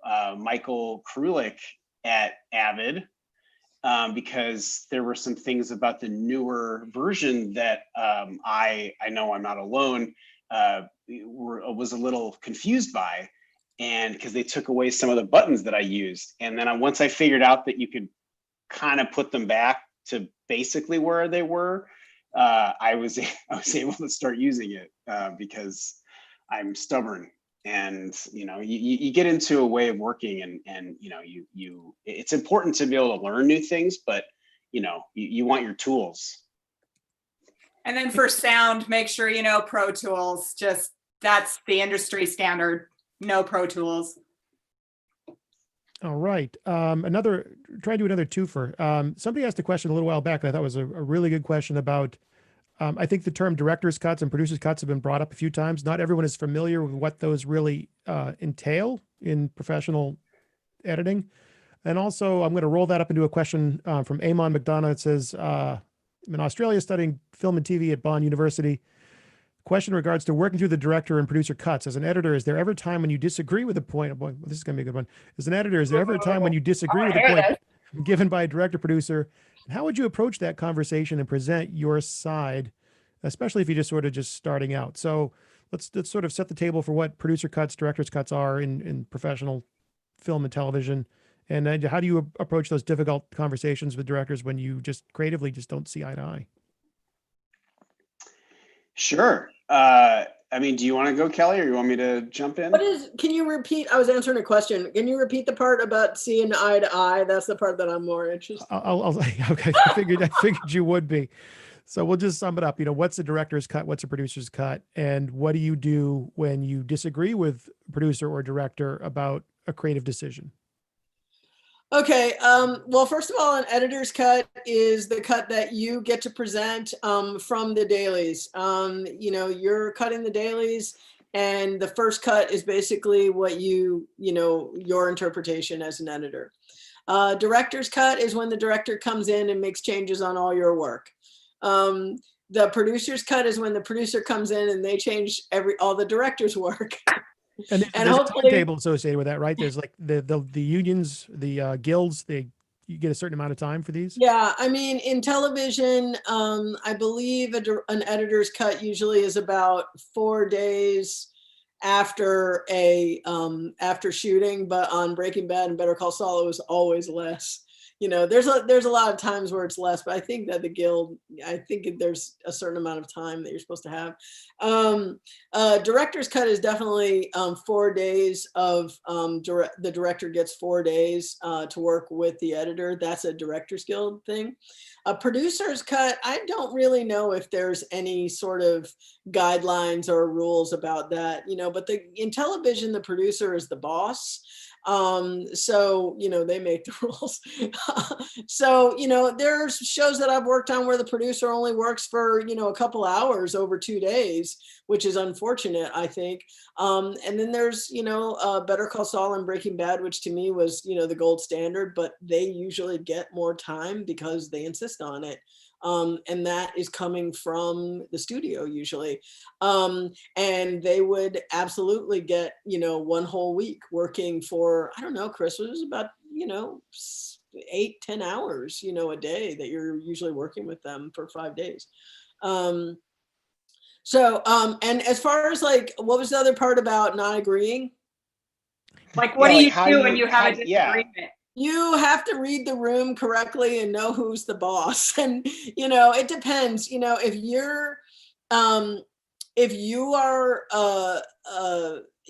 Michael Krulik at Avid. Because there were some things about the newer version that I know I'm not alone, was a little confused by, and because they took away some of the buttons that I used. And then once I figured out that you could kind of put them back to basically where they were, I was able to start using it because I'm stubborn. And you know, you get into a way of working, and you know, it's important to be able to learn new things, but you know, you want your tools. And then for sound, make sure you know Pro Tools. Just that's the industry standard. No Pro Tools. All right. Try to do another twofer. Somebody asked a question a little while back that I thought was a really good question about. I think the term director's cuts and producer's cuts have been brought up a few times. Not everyone is familiar with what those really entail in professional editing. And also, I'm going to roll that up into a question from Amon McDonough. It says, I'm in Australia studying film and TV at Bond University. Question in regards to working through the director and producer cuts. As an editor, is there ever a time when you disagree with a point? Oh boy, this is going to be a good one. As an editor, is there ever a time when you disagree with a point given by a director producer? And how would you approach that conversation and present your side, especially if you're just starting out? So let's sort of set the table for what producer cuts, director's cuts are in professional film and television. And then how do you approach those difficult conversations with directors when you just creatively just don't see eye to eye? Sure. I mean, do you want to go, Kelly, or you want me to jump in? Can you repeat? I was answering a question. Can you repeat the part about seeing eye to eye? That's the part that I'm more interested in. Okay. I figured you would be. So we'll just sum it up. You know, what's a director's cut? What's a producer's cut? And what do you do when you disagree with producer or director about a creative decision? Okay. Well, first of all, an editor's cut is the cut that you get to present from the dailies. You know, you're cutting the dailies, and the first cut is basically what your interpretation as an editor. Director's cut is when the director comes in and makes changes on all your work. The producer's cut is when the producer comes in and they change all the director's work. And there's a timetable associated with that, right? There's like the unions, the guilds, you get a certain amount of time for these. Yeah, I mean, in television, I believe an editor's cut usually is about 4 days after after shooting, but on Breaking Bad and Better Call Saul, it was always less. You know, there's a lot of times where it's less, but I think that there's a certain amount of time that you're supposed to have. Director's cut is definitely 4 days of the director gets 4 days to work with the editor. That's a Director's Guild thing. A producer's cut, I don't really know if there's any sort of guidelines or rules about that, you know, but in television, the producer is the boss. So, you know, they make the rules. So, you know, there's shows that I've worked on where the producer only works for, you know, a couple hours over 2 days, which is unfortunate, I think. And then there's, you know, Better Call Saul and Breaking Bad, which to me was, you know, the gold standard, but they usually get more time because they insist on it. And that is coming from the studio usually. And they would absolutely get, you know, one whole week working for, I don't know, Chris, it was about, you know, 8-10 hours, you know, a day that you're usually working with them for 5 days. And as far as like, what was the other part about not agreeing? Like, what Yeah, do like you how do do when you- you have how- a disagreement? You have to read the room correctly and know who's the boss. And, you know, it depends, you know, if you are,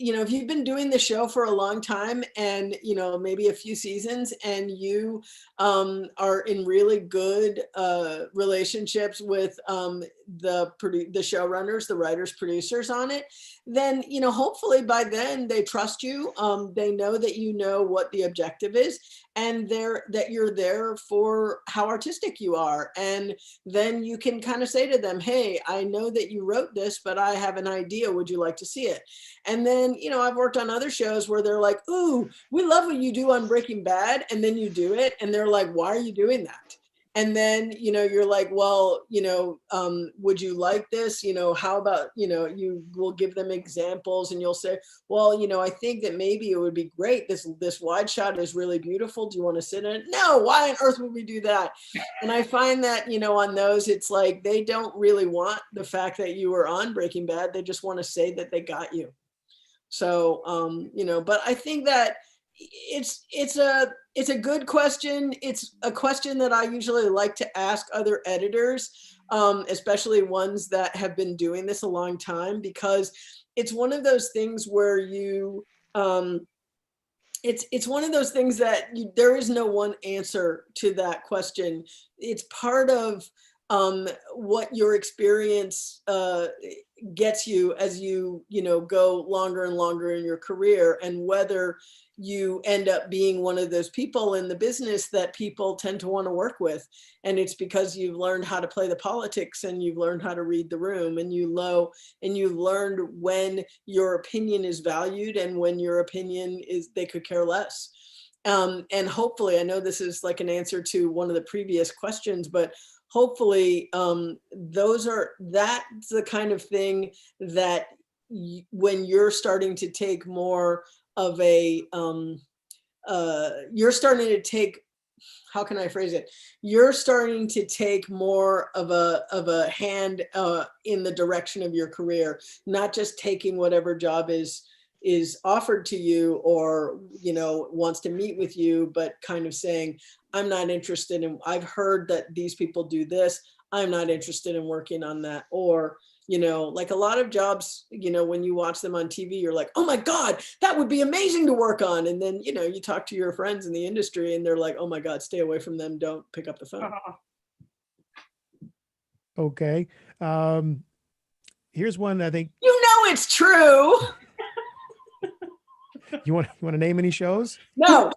you know, if you've been doing the show for a long time and, you know, maybe a few seasons and you are in really good relationships with the showrunners, the writers, producers on it, then, you know, hopefully by then they trust you. They know that you know what the objective is and that you're there for how artistic you are. And then you can kind of say to them, hey, I know that you wrote this, but I have an idea. Would you like to see it? And then, you know, I've worked on other shows where they're like, ooh, we love what you do on Breaking Bad. And then you do it. And they're like, why are you doing that? And then, you know, you're like, well, you know, would you like this? You know, how about, you know, you will give them examples and you'll say, well, you know, I think that maybe it would be great. This wide shot is really beautiful. Do you want to sit in it? No, why on earth would we do that? And I find that, you know, on those, it's like, they don't really want the fact that you were on Breaking Bad. They just want to say that they got you. So, you know, but I think that it's a good question. It's a question that I usually like to ask other editors, especially ones that have been doing this a long time, because it's one of those things where you, it's one of those things that there is no one answer to that question. It's part of what your experience gets you as you know, go longer and longer in your career, and whether you end up being one of those people in the business that people tend to want to work with. And it's because you've learned how to play the politics and you've learned how to read the room, and you've learned when your opinion is valued and when your opinion is, they could care less. And hopefully, I know this is like an answer to one of the previous questions, but hopefully that's the kind of thing that when you're starting to take more of a, you're starting to take, how can I phrase it? You're starting to take more of a hand in the direction of your career, not just taking whatever job is offered to you or, you know, wants to meet with you, but kind of saying, I'm not interested in, I've heard that these people do this, I'm not interested in working on that. Or, you know, like a lot of jobs, you know, when you watch them on TV, you're like, oh my God, that would be amazing to work on. And then, you know, you talk to your friends in the industry and they're like, oh my God, stay away from them. Don't pick up the phone. Okay. Here's one I think. You know, it's true. You want to name any shows? No.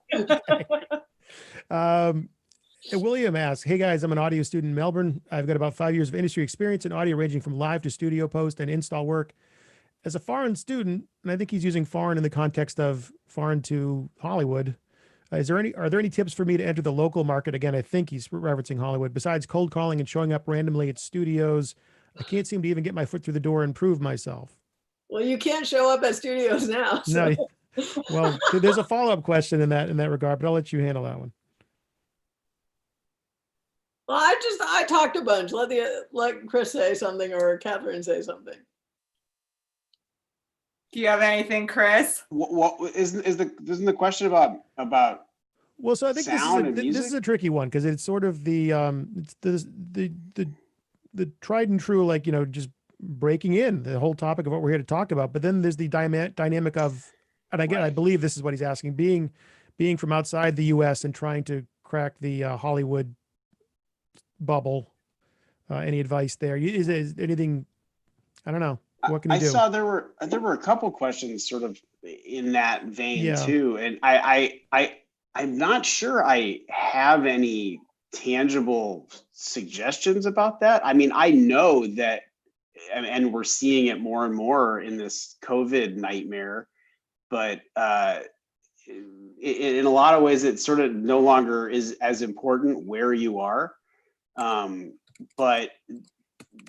William asks, hey guys, I'm an audio student in Melbourne. I've got about 5 years of industry experience in audio, ranging from live to studio post and install work. As a foreign student, and I think he's using foreign in the context of foreign to Hollywood, are there any tips for me to enter the local market? Again, I think he's referencing Hollywood. Besides cold calling and showing up randomly at studios, I can't seem to even get my foot through the door and prove myself. Well, you can't show up at studios now. So. No. Well, there's a follow-up question in that regard, but I'll let you handle that one. Well, I talked a bunch. Let Chris say something or Catherine say something. Do you have anything, Chris? What isn't the question about? Well, so I think this is a tricky one, because it's sort of the tried and true, like, you know, just breaking in, the whole topic of what we're here to talk about. But then there's the dynamic of, and again, I believe this is what he's asking, being from outside the U.S. and trying to crack the Hollywood bubble. Any advice there? Is anything? I don't know. What can you do? I saw there were a couple questions sort of in that vein too, and I'm not sure I have any tangible suggestions about that. I mean, I know that, and we're seeing it more and more in this COVID nightmare, but in a lot of ways, it sort of no longer is as important where you are. but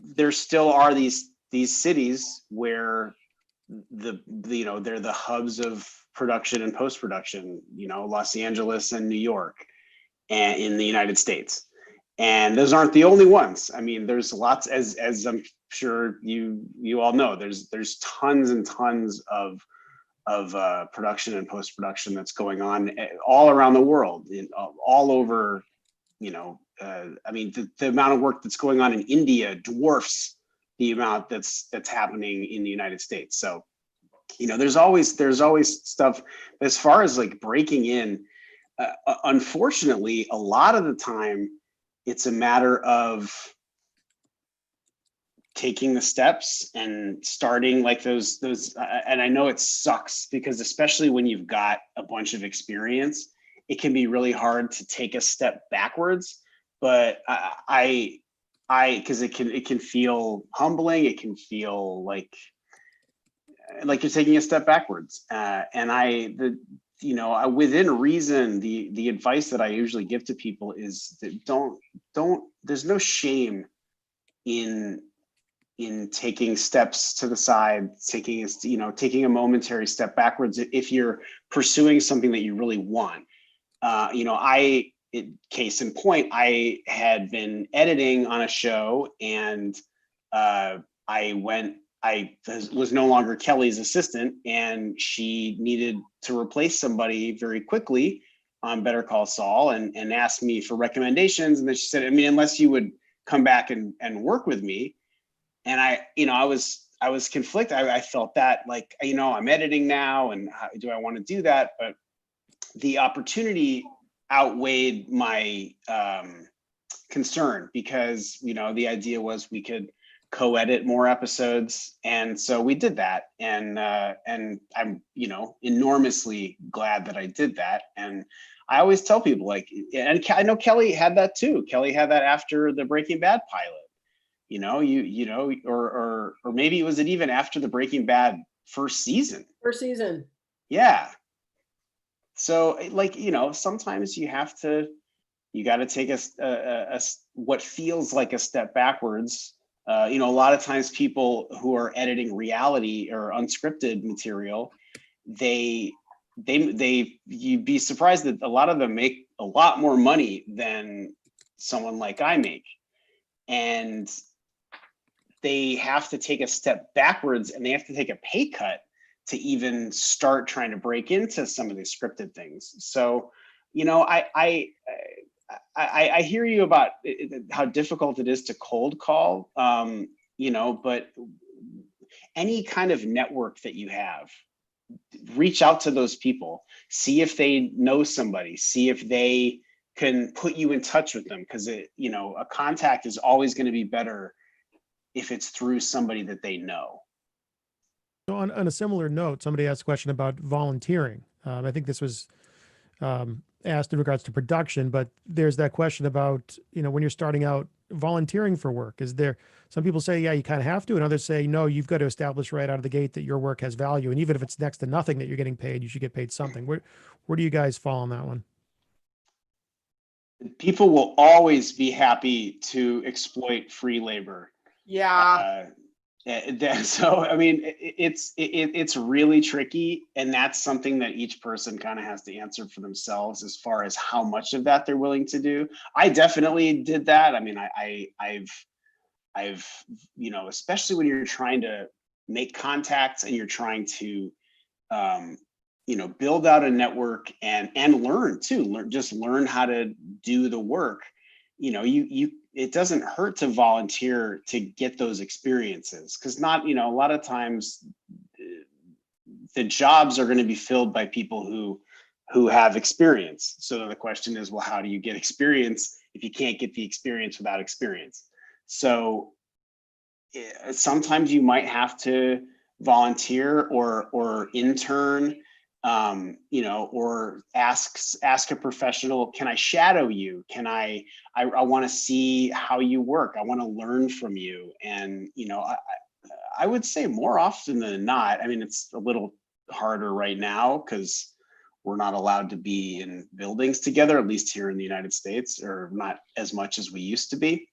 there still are these cities where they're the hubs of production and post-production, Los Angeles and New York and in the United States. And those aren't the only ones. I mean, there's lots, as I'm sure you all know, there's tons and tons of production and post-production that's going on all around the world, all over, I mean, the amount of work that's going on in India dwarfs the amount that's happening in the United States. So, there's always stuff. As far as like breaking in, unfortunately, a lot of the time, it's a matter of taking the steps and starting like those, and I know it sucks because especially when you've got a bunch of experience, it can be really hard to take a step backwards. But because it can feel humbling, it can feel like you're taking a step backwards. Within reason, the advice that I usually give to people is that don't. There's no shame in taking steps to the side, taking a momentary step backwards if you're pursuing something that you really want. Case in point, I had been editing on a show, and I was no longer Kelly's assistant, and she needed to replace somebody very quickly on Better Call Saul, and asked me for recommendations. And then she said, I mean, unless you would come back and work with me. And I was conflicted. I felt that like, I'm editing now, and how do I want to do that? But the opportunity outweighed my concern, because, the idea was we could co-edit more episodes. And so we did that. And I'm, enormously glad that I did that. And I always tell people, like, and I know Kelly had that too. Kelly had that after the Breaking Bad pilot. Or maybe was it even after the Breaking Bad first season? Yeah. So like, sometimes you got to take a what feels like a step backwards. A lot of times people who are editing reality or unscripted material, you'd be surprised that a lot of them make a lot more money than someone like I make. And they have to take a step backwards, and they have to take a pay cut to even start trying to break into some of these scripted things. So, I hear you about how difficult it is to cold call, but any kind of network that you have, reach out to those people, see if they know somebody, see if they can put you in touch with them, because a contact is always going to be better if it's through somebody that they know. So on a similar note, somebody asked a question about volunteering. I think this was asked in regards to production, but there's that question about, when you're starting out, volunteering for work. Is there, some people say, yeah, you kind of have to, and others say, no, you've got to establish right out of the gate that your work has value. And even if it's next to nothing that you're getting paid, you should get paid something. Where do you guys fall on that one? People will always be happy to exploit free labor. Yeah. So, I mean, it's really tricky, and that's something that each person kind of has to answer for themselves as far as how much of that they're willing to do. I definitely did that. I mean, I've especially when you're trying to make contacts and you're trying to, build out a network and learn too. Learn how to do the work. It doesn't hurt to volunteer to get those experiences, because a lot of times the jobs are going to be filled by people who have experience. So the question is, well, how do you get experience if you can't get the experience without experience? So sometimes you might have to volunteer or intern, or ask a professional, can I shadow you? Can I want to see how you work. I want to learn from you. And, I would say more often than not, I mean, it's a little harder right now because we're not allowed to be in buildings together, at least here in the United States, or not as much as we used to be.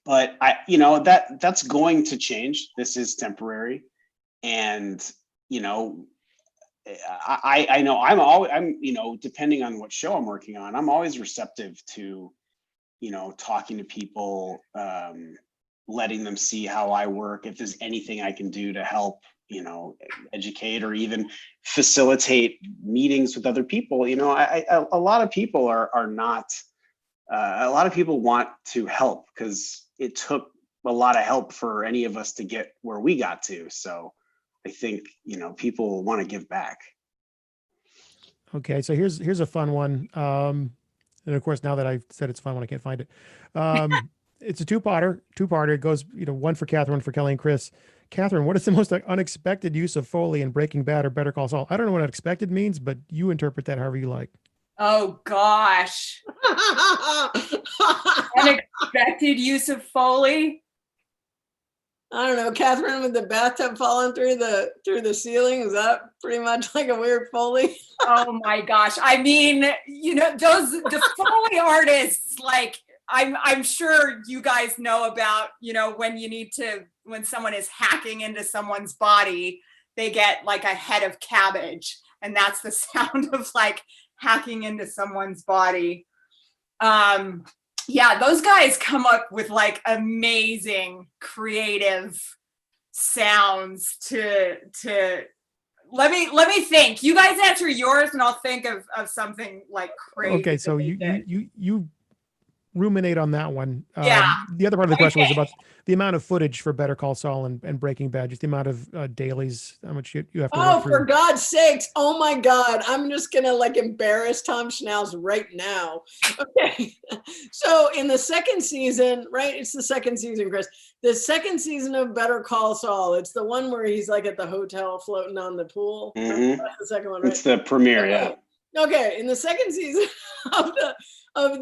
but that's going to change. This is temporary. And, I know I'm depending on what show I'm working on, I'm always receptive to, talking to people, letting them see how I work. If there's anything I can do to help, educate or even facilitate meetings with other people, a lot of people are not, a lot of people want to help because it took a lot of help for any of us to get where we got to. So I think, people want to give back. Okay, so here's a fun one. And of course, now that I've said it's fun one, I can't find it. It's a two-parter. It goes, one for Catherine, one for Kelly and Chris. Catherine, what is the most unexpected use of Foley in Breaking Bad or Better Call Saul? I don't know what unexpected means, but you interpret that however you like. Oh gosh. Unexpected use of Foley. I don't know, Catherine with the bathtub falling through the ceiling. Is that pretty much like a weird Foley? Oh my gosh. I mean, the Foley artists, like I'm sure you guys know about, when someone is hacking into someone's body, they get like a head of cabbage, and that's the sound of like hacking into someone's body. Yeah, those guys come up with like amazing creative sounds to let me think. You guys answer yours and I'll think of something like crazy. Okay, so you ruminate on that one. Yeah. The other part of the question was about the amount of footage for Better Call Saul and Breaking Bad, just the amount of dailies, how much you have to work through. For God's sakes. Oh my God. I'm just going to like embarrass Tom Schnauz right now. Okay. So in the second season, right? It's the second season, Chris. The second season of Better Call Saul. It's the one where he's like at the hotel floating on the pool. Mm-hmm. That's the second one, right? It's the premiere, okay. Yeah. Okay. In the second season of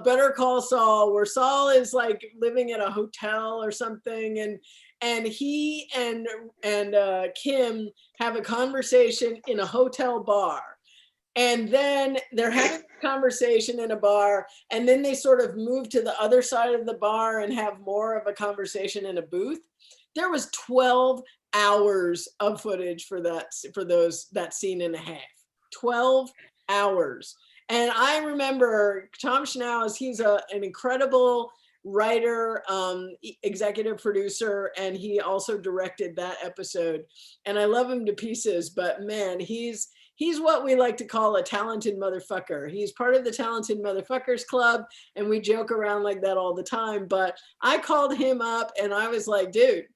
Better Call Saul, where Saul is like living at a hotel or something, and he and Kim have a conversation in a hotel bar, and then they're having a conversation in a bar, and then they sort of move to the other side of the bar and have more of a conversation in a booth. There was 12 hours of footage for that scene and a half. 12 hours. And I remember Tom Schnauz, he's an incredible writer, executive producer, and he also directed that episode. And I love him to pieces, but man, he's what we like to call a talented motherfucker. He's part of the Talented Motherfuckers Club, and we joke around like that all the time. But I called him up and I was like, dude,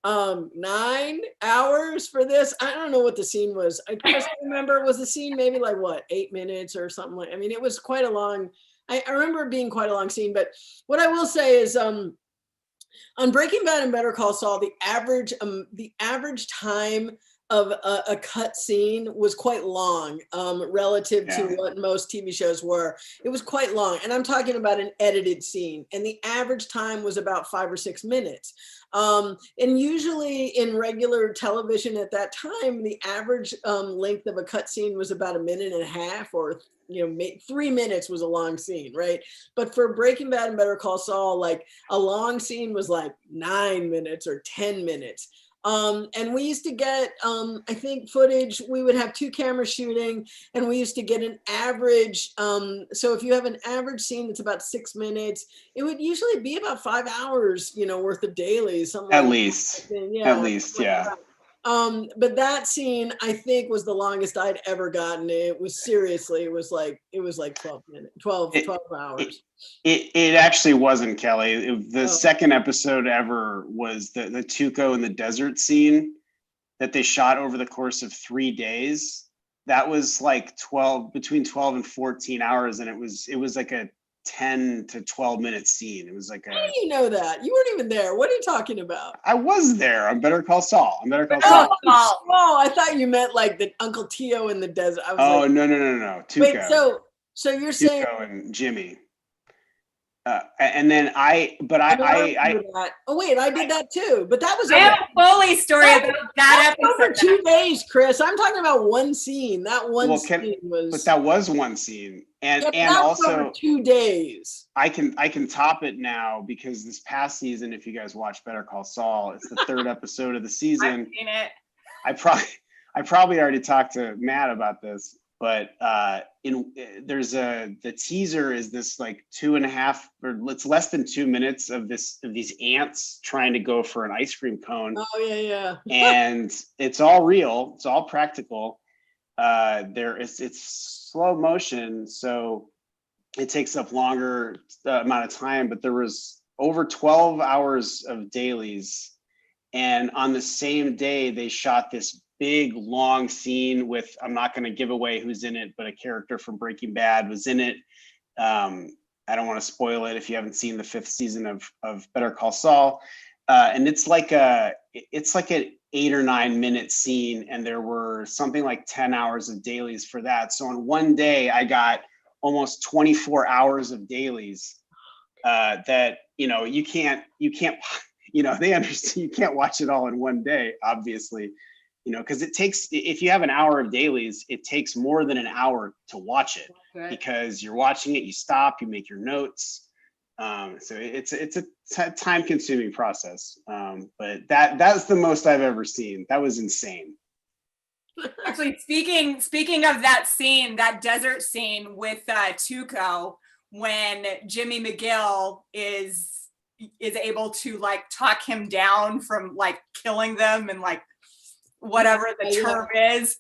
9 hours for this. I don't know what the scene was. I just remember, was the scene maybe like what, 8 minutes or something like, I mean, it was quite a long, I remember it being quite a long scene. But what I will say is on Breaking Bad and Better Call Saul, the average time of a cut scene was quite long relative to what most TV shows were. It was quite long. And I'm talking about an edited scene. And the average time was about 5 or 6 minutes. And usually in regular television at that time, the average length of a cut scene was about 1.5 minutes, or 3 minutes was a long scene, right? But for Breaking Bad and Better Call Saul, like a long scene was like 9 minutes or 10 minutes. And we used to get, I think footage, we would have 2 cameras shooting, and we used to get an average. So if you have an average scene that's about 6 minutes, it would usually be about 5 hours, worth of dailies. Something at like least, that. Yeah, at least, yeah. But that scene, I think, was the longest I'd ever gotten. It was seriously, it was like 12 minutes, 12 hours. It actually wasn't, Kelly. The second episode ever was the Tuco in the desert scene that they shot over the course of 3 days. That was like between 12 and 14 hours. And it was like a 10 to 12 minute scene. It was like how do you know that? You weren't even there. What are you talking about? I was there. I'm Better Call Saul. Oh, I thought you meant like the Uncle Tio in the desert. I was no. Tuco. Wait, so you're saying Tuco and Jimmy. And then I did that too, but that was I have a Foley story about that episode. Over 2 days, Chris. I'm talking about one scene. That one scene was. But that was one scene, and also over 2 days. I can top it now because this past season, if you guys watch Better Call Saul, it's the third episode of the season. I've seen it. I probably already talked to Matt about this, but the teaser is this like 2.5 or it's less than 2 minutes of these ants trying to go for an ice cream cone. Oh yeah. And it's all real. It's all practical. It's slow motion, so it takes up longer amount of time, but there was over 12 hours of dailies. And on the same day, they shot this big, long scene with, I'm not going to give away who's in it, but a character from Breaking Bad was in it. I don't want to spoil it if you haven't seen the 5th season of Better Call Saul. And it's like an 8 or 9 minute scene. And there were something like 10 hours of dailies for that. So on one day, I got almost 24 hours of dailies that, you can't, they understand you can't watch it all in one day, obviously, because if you have an hour of dailies, it takes more than an hour to watch it because you're watching it, you stop, you make your notes. So it's a time consuming process. But that's the most I've ever seen. That was insane. Actually, speaking of that scene, that desert scene with Tuco, when Jimmy McGill is able to like talk him down from like killing them and like whatever the term is,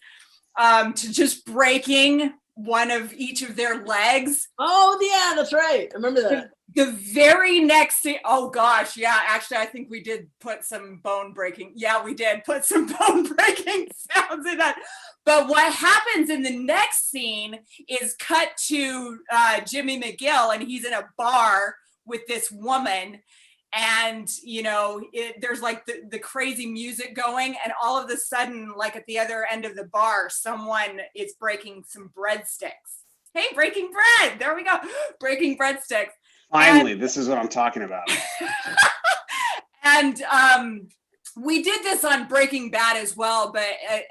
to just breaking one of each of their legs. Oh yeah, that's right. I remember that. The very next scene, oh gosh, yeah, actually I think we did put some bone breaking. Yeah, we did put some bone breaking sounds in that. But what happens in the next scene is cut to Jimmy McGill, and he's in a bar with this woman, and there's like the crazy music going, and all of a sudden, like at the other end of the bar, someone is breaking some breadsticks. Hey, breaking bread, there we go. Breaking breadsticks. Finally, this is what I'm talking about. And we did this on Breaking Bad as well, but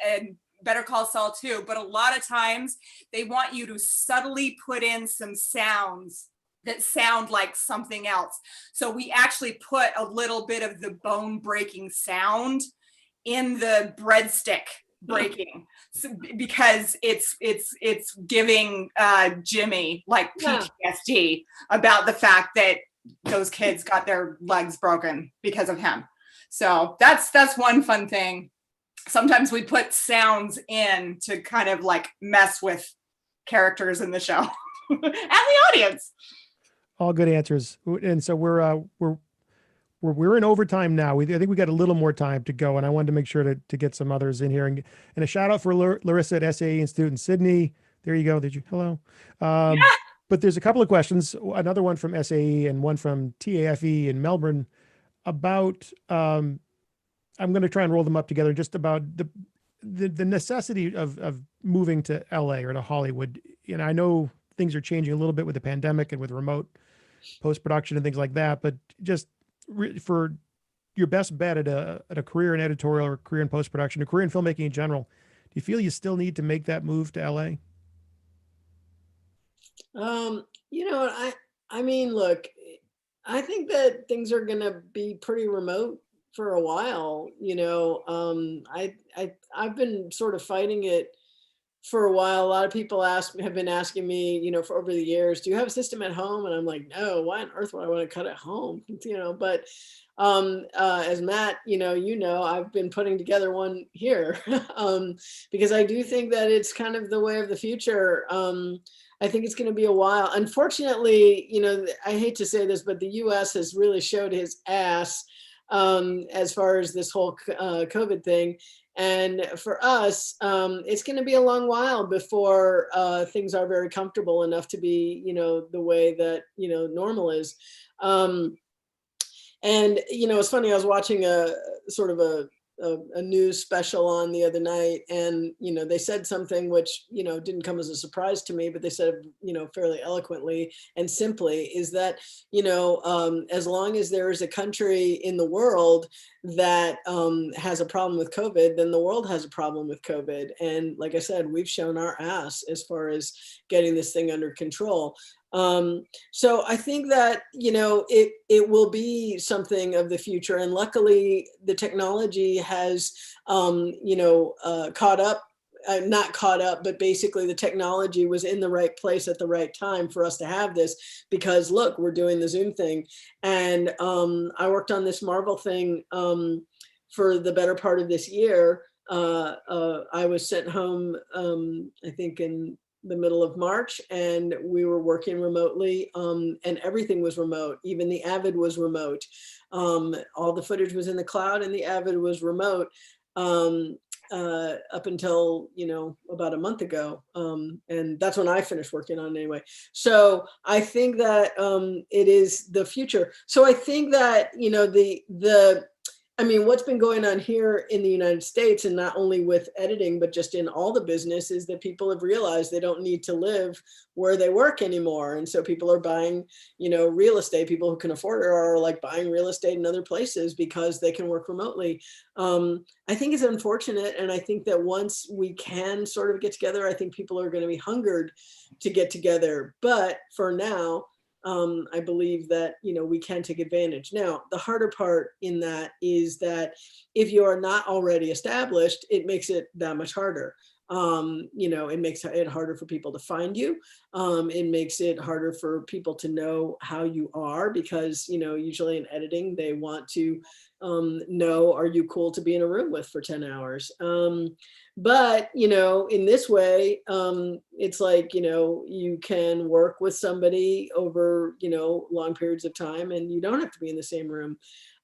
and Better Call Saul too. But a lot of times they want you to subtly put in some sounds that sound like something else. So we actually put a little bit of the bone breaking sound in the breadstick breaking, because it's giving Jimmy like PTSD about the fact that those kids got their legs broken because of him. So that's one fun thing. Sometimes we put sounds in to kind of like mess with characters in the show and the audience. All good answers. And so we're in overtime now. I think we got a little more time to go, and I wanted to make sure to get some others in here. And a shout out for Larissa at SAE Institute in Sydney. There you go. Hello. But there's a couple of questions. Another one from SAE and one from TAFE in Melbourne about. I'm going to try and roll them up together. Just about the necessity of moving to LA or to Hollywood. And I know things are changing a little bit with the pandemic and with remote post-production and things like that, but just for your best bet at a career in editorial or career in post-production, a career in filmmaking in general, do you feel you still need to make that move to LA? I mean, look, I think that things are going to be pretty remote for a while. I've been sort of fighting it for a while. A lot of people have been asking me, for over the years, do you have a system at home? And I'm like, no, why on earth would I want to cut at home? But as Matt, I've been putting together one here because I do think that it's kind of the way of the future. I think it's going to be a while. Unfortunately, I hate to say this, but the US has really showed his ass as far as this whole COVID thing. And for us, it's going to be a long while before things are very comfortable enough to be, the way that, normal is. And, it's funny, I was watching a sort of a news special on the other night, and, they said something which, didn't come as a surprise to me, but they said, fairly eloquently and simply, is that, as long as there is a country in the world that has a problem with COVID, then the world has a problem with COVID. And like I said, we've shown our ass as far as getting this thing under control. So I think that, it will be something of the future. And luckily the technology has, caught up, not caught up, but basically the technology was in the right place at the right time for us to have this, because look, we're doing the Zoom thing. And I worked on this Marvel thing for the better part of this year. I was sent home, I think in the middle of March, and we were working remotely, and everything was remote. Even the Avid was remote. All the footage was in the cloud, and the Avid was remote up until, about a month ago. And that's when I finished working on it anyway. So I think that it is the future. So I think that, what's been going on here in the United States, and not only with editing, but just in all the business, is that people have realized they don't need to live where they work anymore. And so people are buying, real estate. People who can afford it are like buying real estate in other places because they can work remotely. I think it's unfortunate. And I think that once we can sort of get together, I think people are going to be hungered to get together. But for now, I believe that, we can take advantage. Now, the harder part in that is that if you are not already established, it makes it that much harder. It makes it harder for people to find you. It makes it harder for people to know how you are, because, usually in editing, they want to know, are you cool to be in a room with for 10 hours? But, in this way, it's like, you can work with somebody over, long periods of time, and you don't have to be in the same room.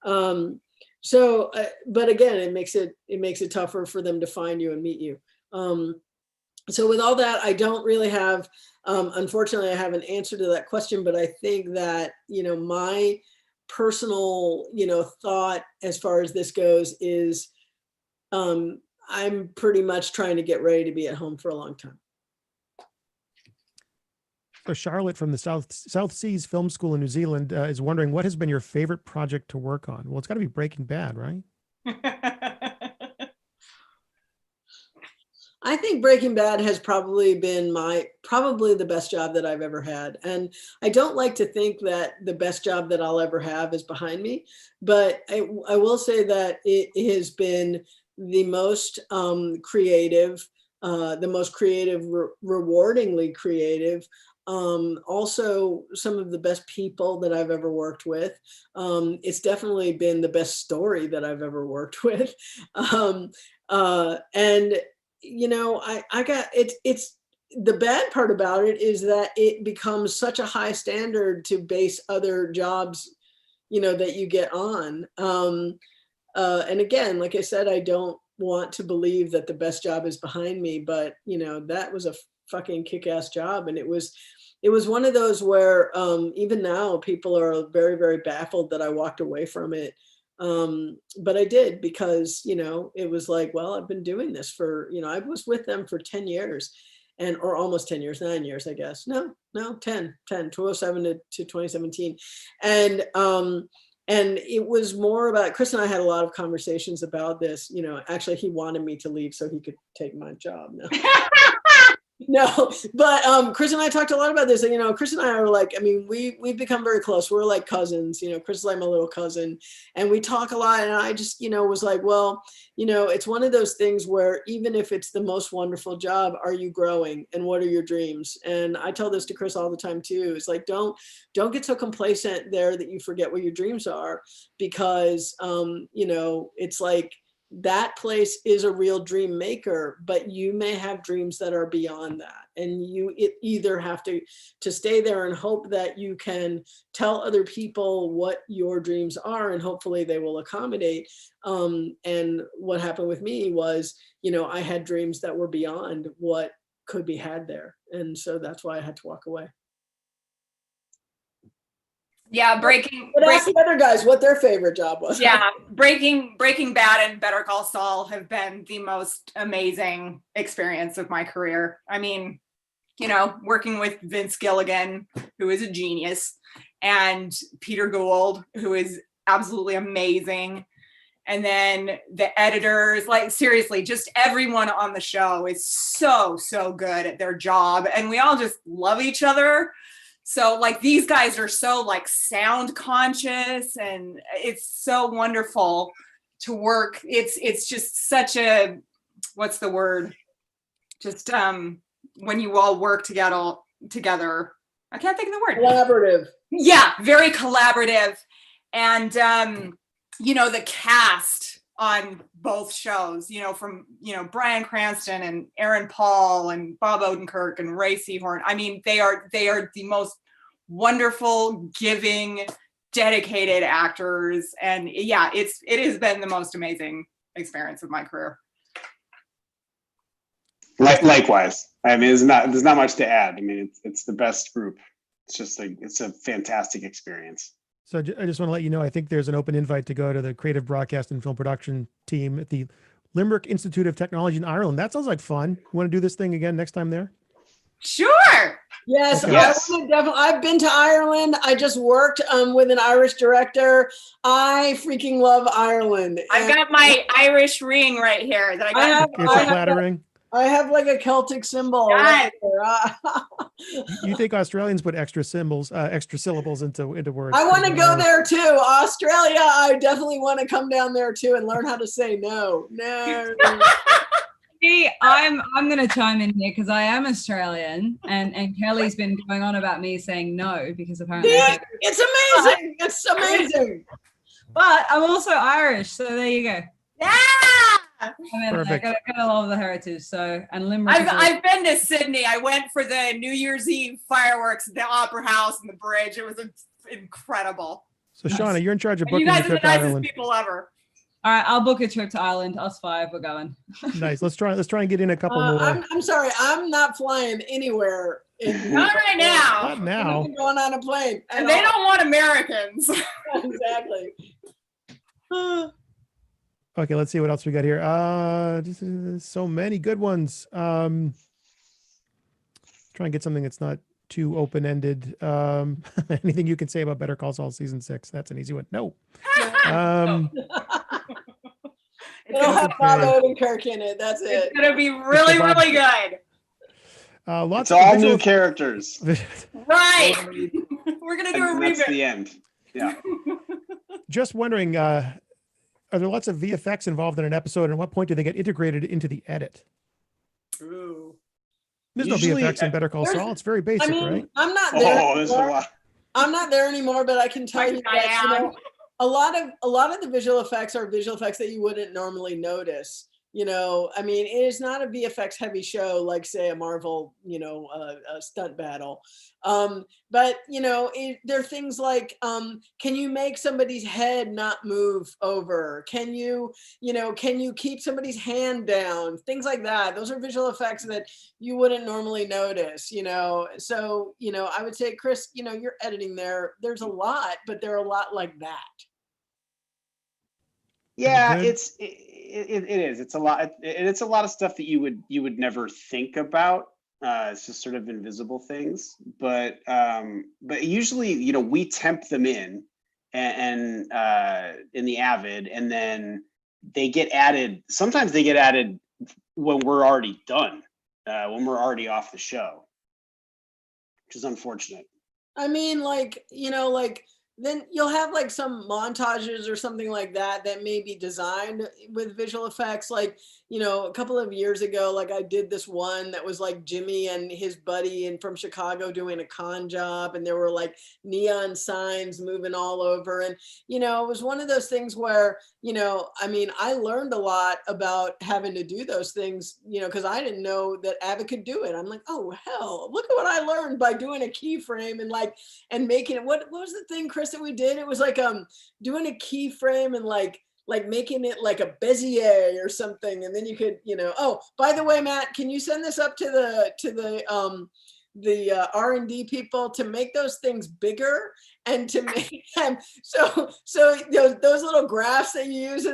But again, it makes it tougher for them to find you and meet you. So with all that, I don't really have, unfortunately, I have an answer to that question, but I think that, my personal, thought as far as this goes is, I'm pretty much trying to get ready to be at home for a long time. So Charlotte from the South Seas Film School in New Zealand is wondering, what has been your favorite project to work on? Well, it's got to be Breaking Bad, right? I think Breaking Bad has probably been probably the best job that I've ever had. And I don't like to think that the best job that I'll ever have is behind me, but I will say that it has been the most creative, rewardingly creative. Also some of the best people that I've ever worked with. It's definitely been the best story that I've ever worked with. And I got it's the bad part about it is that it becomes such a high standard to base other jobs, that you get on. And again, like I said, I don't want to believe that the best job is behind me, but that was a fucking kick-ass job. And it was one of those where even now people are very, very baffled that I walked away from it. But I did, because, it was like, well, I've been doing this for, I was with them for 10 years or almost 10 years, 9 years, I guess. No, 10, 2007 to 2017. And it was more about, Chris and I had a lot of conversations about this, actually he wanted me to leave so he could take my job. No, but Chris and I talked a lot about this. And, Chris and I are like, we've become very close. We're like cousins, Chris is like my little cousin, and we talk a lot. And I just, was like, well, it's one of those things where even if it's the most wonderful job, are you growing, and what are your dreams? And I tell this to Chris all the time too. It's like, don't get so complacent there that you forget what your dreams are, because, it's like, that place is a real dream maker, but you may have dreams that are beyond that. And you either have to stay there and hope that you can tell other people what your dreams are, and hopefully they will accommodate. And what happened with me was, I had dreams that were beyond what could be had there. And so that's why I had to walk away. Yeah, But ask the other guys what their favorite job was. Yeah, Breaking Bad and Better Call Saul have been the most amazing experience of my career. Working with Vince Gilligan, who is a genius, and Peter Gould, who is absolutely amazing. And then the editors, like seriously, just everyone on the show is so, so good at their job. And we all just love each other. So like these guys are so like sound conscious, and it's so wonderful to work. It's just such a, what's the word? Just when you all work together. I can't think of the word. Collaborative. Yeah, very collaborative. And you know, the cast on both shows, you know, from, you know, Bryan Cranston and Aaron Paul and Bob Odenkirk and Ray Seahorn. I mean, they are the most wonderful, giving, dedicated actors. And yeah, it has been the most amazing experience of my career. Likewise. I mean, there's not much to add. I mean, it's the best group. It's a fantastic experience. So I just want to let you know, I think there's an open invite to go to the creative broadcast and film production team at the Limerick Institute of Technology in Ireland. That sounds like fun. You want to do this thing again next time there? Sure. Yes, Okay. Yes. I've been to Ireland. I just worked with an Irish director. I freaking love Ireland. I've got my Irish ring right here that I got. It's a flattering. I have like a Celtic symbol. Yes. Right there. You think Australians put extra syllables into words? I want to go there too. Australia, I definitely want to come down there too and learn how to say no. No. See, I'm going to chime in here because I am Australian, and Kelly's been going on about me saying no because apparently. Yeah, it's amazing. It's amazing. But I'm also Irish, so there you go. Yeah. I mean, Perfect. I gotta love the heritage. So, and Limerick. I've been to Sydney. I went for the New Year's Eve fireworks at the Opera House and the bridge. It was incredible. So Shauna, you're in charge of And you booking the guys are the trip to nicest Ireland. people ever. All right, I'll book a trip to Ireland. Us five, we're going. Nice. Let's try and get in a couple more. I'm sorry. I'm not flying anywhere. Not right now. Not now. I'm going on a plane. And they don't want Americans. Exactly. Okay, let's see what else we got here. So many good ones. Try and get something that's not too open-ended. Anything you can say about Better Call Saul season 6? That's an easy one. No. It'll have Bob Odenkirk in it. That's it. It's gonna be really, really good. Lots It's all of new visual. characters. Right. We're gonna do a And that's reboot. the end. Yeah. Just wondering, are there lots of VFX involved in an episode, and at what point do they get integrated into the edit? Ooh. There's Usually, no VFX in Better Call there's- Saul. It's very basic, I mean, right? I'm not there. Oh, there's a anymore. lot. I'm not there anymore, but I can tell you that Diane. a lot of the visual effects are visual effects that you wouldn't normally notice. You know, I mean, it is not a VFX heavy show like, say, a Marvel, a stunt battle. But there are things like, can you make somebody's head not move over? Can you keep somebody's hand down? Things like that. Those are visual effects that you wouldn't normally notice. So I would say, Chris, you're editing there. There's a lot, but there are a lot like that. Yeah, Good. it is. It's a lot. It's a lot of stuff that you would never think about. It's just sort of invisible things. But usually, we temp them in and in the Avid, and then they get added. Sometimes they get added when we're already done, when we're already off the show, which is unfortunate. I mean, then you'll have like some montages or something like that may be designed with visual effects. Like, a couple of years ago, like I did this one that was like Jimmy and his buddy and from Chicago doing a con job, and there were like neon signs moving all over. And, it was one of those things where, I learned a lot about having to do those things, because I didn't know that Avid could do it. I'm like, oh, hell, look at what I learned by doing a keyframe and making it. What was the thing, Chris, that we did? It was like doing a keyframe and like making it like a Bezier or something, and then you could, oh, by the way, Matt, can you send this up to the R&D people to make those things bigger and to make them so those little graphs that you use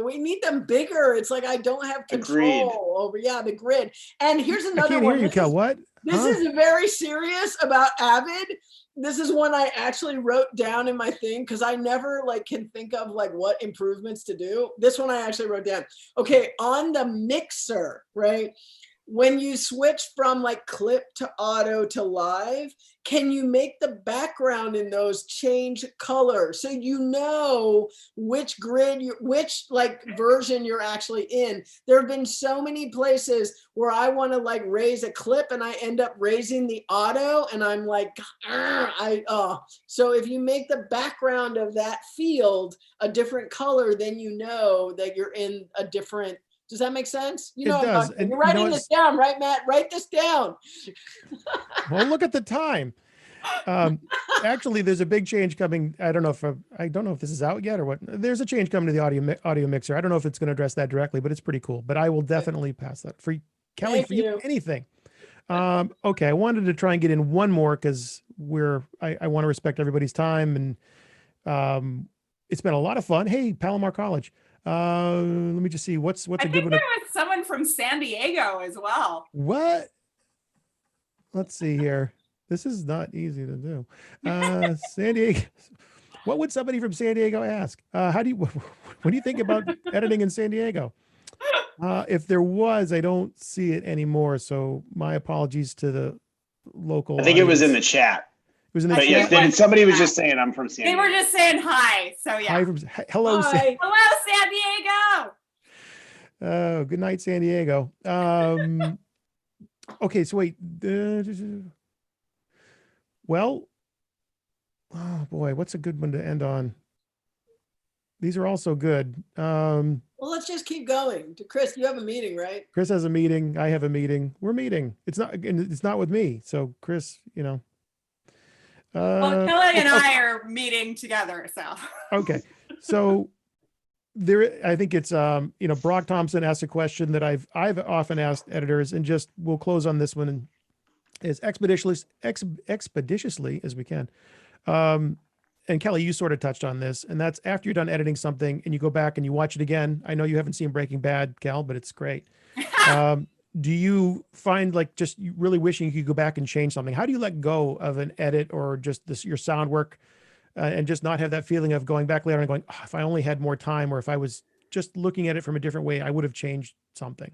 we need them bigger. It's like I don't have control over the grid. And here's I another can't one. hear you, Cal. What? This is very serious about Avid. This is one I actually wrote down in my thing because I never can think of what improvements to do. This one I actually wrote down. Okay, on the mixer, right? when you switch from like clip to auto to live, can you make the background in those change color so you know which grid, which like version you're actually in? There have been so many places where I want to like raise a clip and I end up raising the auto and I'm like, so if you make the background of that field a different color, then you know that you're in a different. Does that make sense? You know, It does. And you're writing this down, right, Matt? Write this down. Well, look at the time. Actually, there's a big change coming. I don't know if this is out yet or what. There's a change coming to the audio mixer. I don't know if it's going to address that directly, but it's pretty cool. But I will definitely pass that for Kelly. Thank for you, anything. Okay, I wanted to try and get in one more because I want to respect everybody's time, and it's been a lot of fun. Hey, Palomar College. Let me just see what's a good one. I think there was someone from San Diego as well. What? Let's see here. This is not easy to do. San Diego. What would somebody from San Diego ask? What do you think about editing in San Diego? If there was, I don't see it anymore. So my apologies to the local. I think it was in the chat. It was in the But chat. yes, somebody was just saying I'm from San They Diego. were just saying hi. So yeah. Hello, Hi. Hello, San Diego. good night, San Diego. Okay, so wait. Well, oh boy, what's a good one to end on? These are all so good. Well, let's just keep going. Chris, you have a meeting, right? Chris has a meeting. I have a meeting. We're meeting. It's not with me. So Chris, you know. Well, Kelly and I are meeting together. So Okay, so I think it's Brock Thompson asked a question that I've often asked editors, and just we'll close on this one as expeditiously as we can. And Kelly, you sort of touched on this, and that's after you're done editing something and you go back and you watch it again. I know you haven't seen Breaking Bad, Cal, but it's great. Do you find like just really wishing you could go back and change something? How do you let go of an edit or just your sound work and just not have that feeling of going back later and going, if I only had more time, or if I was just looking at it from a different way, I would have changed something?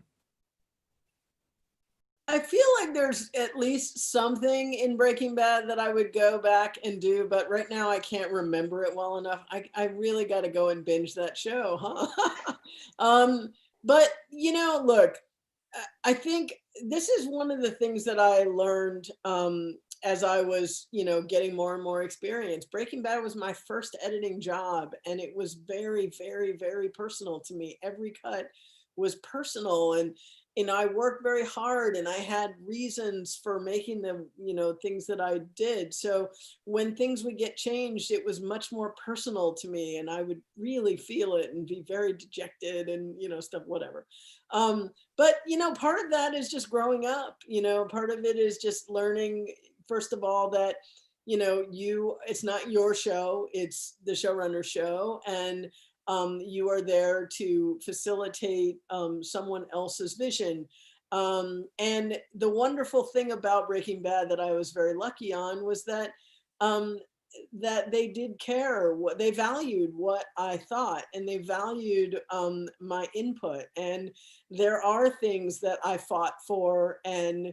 I feel like there's at least something in Breaking Bad that I would go back and do, but right now I can't remember it well enough. I really got to go and binge that show, huh? But look, I think this is one of the things that I learned as I was, getting more and more experience. Breaking Bad was my first editing job, and it was very, very, very personal to me. Every cut was personal, and I worked very hard, and I had reasons for making the, things that I did. So when things would get changed, it was much more personal to me, and I would really feel it and be very dejected and, stuff, whatever. But, part of that is just growing up, part of it is just learning, first of all, that, it's not your show, it's the showrunner's show. And you are there to facilitate someone else's vision. And the wonderful thing about Breaking Bad that I was very lucky on was that that they did care, what they valued, what I thought, and they valued my input. And there are things that I fought for and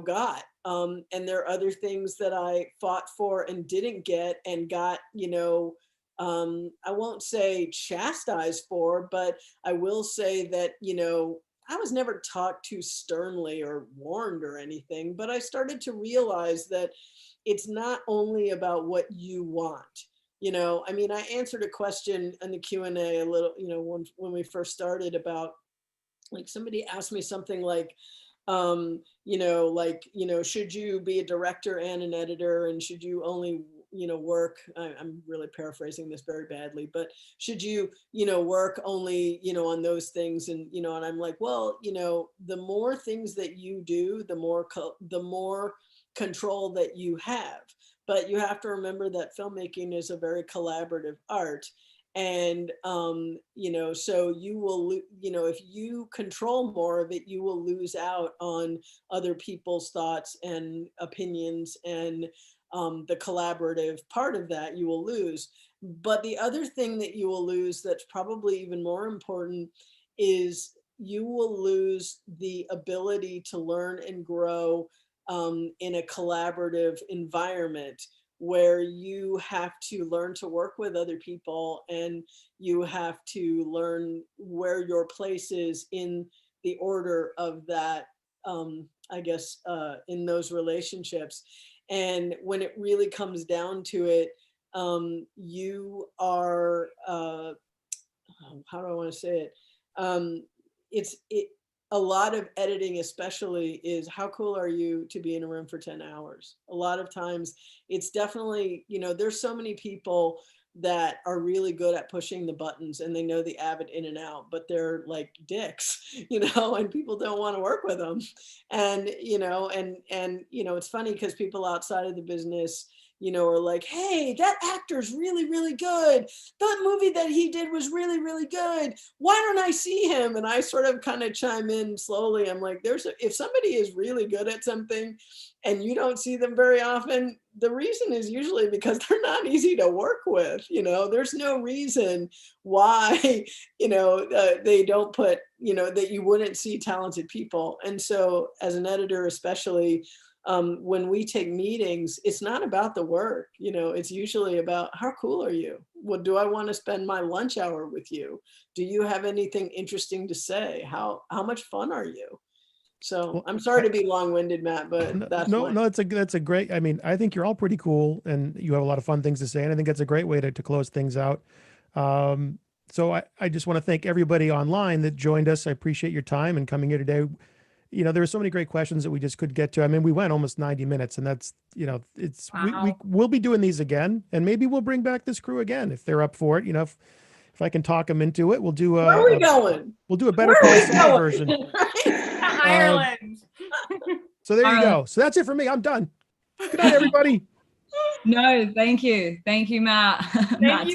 got, and there are other things that I fought for and didn't get and got, I won't say chastised for, but I will say that, I was never talked to sternly or warned or anything, but I started to realize that it's not only about what you want. I answered a question in the Q&A a little, when we first started about, like, somebody asked me something like, should you be a director and an editor, and should you only work, I'm really paraphrasing this very badly, but should you, work only, on those things? And, and I'm like, well, the more things that you do, the more control that you have. But you have to remember that filmmaking is a very collaborative art. And, so you will, if you control more of it, you will lose out on other people's thoughts and opinions, and the collaborative part of that you will lose. But the other thing that you will lose that's probably even more important is you will lose the ability to learn and grow in a collaborative environment where you have to learn to work with other people, and you have to learn where your place is in the order of that, I guess, in those relationships. And when it really comes down to it, you are, how do I want to say it? A lot of editing especially is, how cool are you to be in a room for 10 hours? A lot of times it's definitely, there's so many people that are really good at pushing the buttons and they know the Avid in and out, but they're like dicks, and people don't want to work with them. And, it's funny because people outside of the business, are like, hey, that actor's really, really good. That movie that he did was really, really good. Why don't I see him? And I sort of kind of chime in slowly. I'm like, if somebody is really good at something and you don't see them very often, the reason is usually because they're not easy to work with. There's no reason why, they don't put, that you wouldn't see talented people. And so as an editor, especially, when we take meetings, it's not about the work, it's usually about, how cool are you? Well, do I want to spend my lunch hour with you? Do you have anything interesting to say? How much fun are you? So I'm sorry to be long-winded, Matt, but that's that's a great, I think you're all pretty cool and you have a lot of fun things to say. And I think that's a great way to close things out. So I just want to thank everybody online that joined us. I appreciate your time and coming here today. There were so many great questions that we just could get to. We went almost 90 minutes, and that's, it's, Wow. we'll be doing these again, and maybe we'll bring back this crew again if they're up for it. If I can talk them into it, we'll do where are we going? We'll do a Better Call Saul version. Ireland. So there you go. So that's it for me. I'm done. Good night, everybody. No, thank you, Matt. Thank you,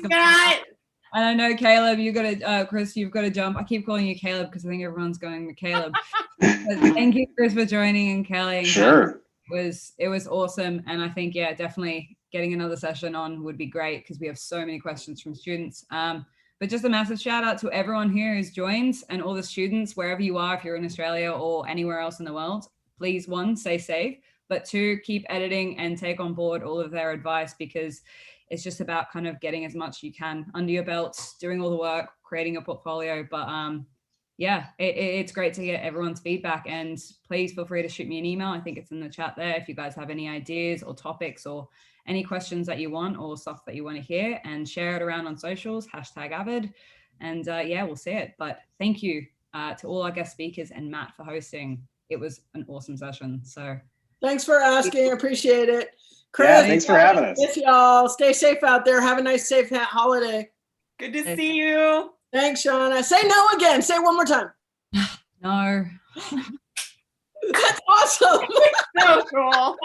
Matt. And I know Caleb, you got to, Chris, you've got to jump. I keep calling you Caleb because I think everyone's going with Caleb. But thank you, Chris, for joining, and Kelly. And Sure. It was awesome. And I think, definitely getting another session on would be great because we have so many questions from students. But just a massive shout out to everyone here who's joined and all the students, wherever you are, if you're in Australia or anywhere else in the world, please, 1, stay safe, but 2, keep editing and take on board all of their advice, because it's just about kind of getting as much you can under your belts, doing all the work, creating a portfolio. But it's great to get everyone's feedback, and please feel free to shoot me an email. I think it's in the chat there. If you guys have any ideas or topics or any questions that you want or stuff that you want to hear, and share it around on socials, #Avid. And we'll see it. But thank you to all our guest speakers and Matt for hosting. It was an awesome session. So thanks for asking. I appreciate it. Chris, thanks for having us. Miss y'all. Stay safe out there. Have a nice, safe holiday. Good to see you. Thanks, Shauna. Say no again. Say it one more time. no. That's awesome. So cool.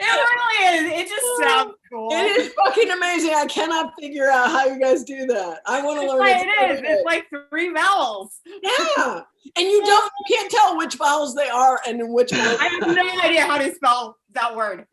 It really is. It just sounds cool. It is fucking amazing. I cannot figure out how you guys do that. I want to learn. It is. It's like 3 vowels. Yeah. And you can't tell which vowels they are and in which one. I have no idea how to spell that word.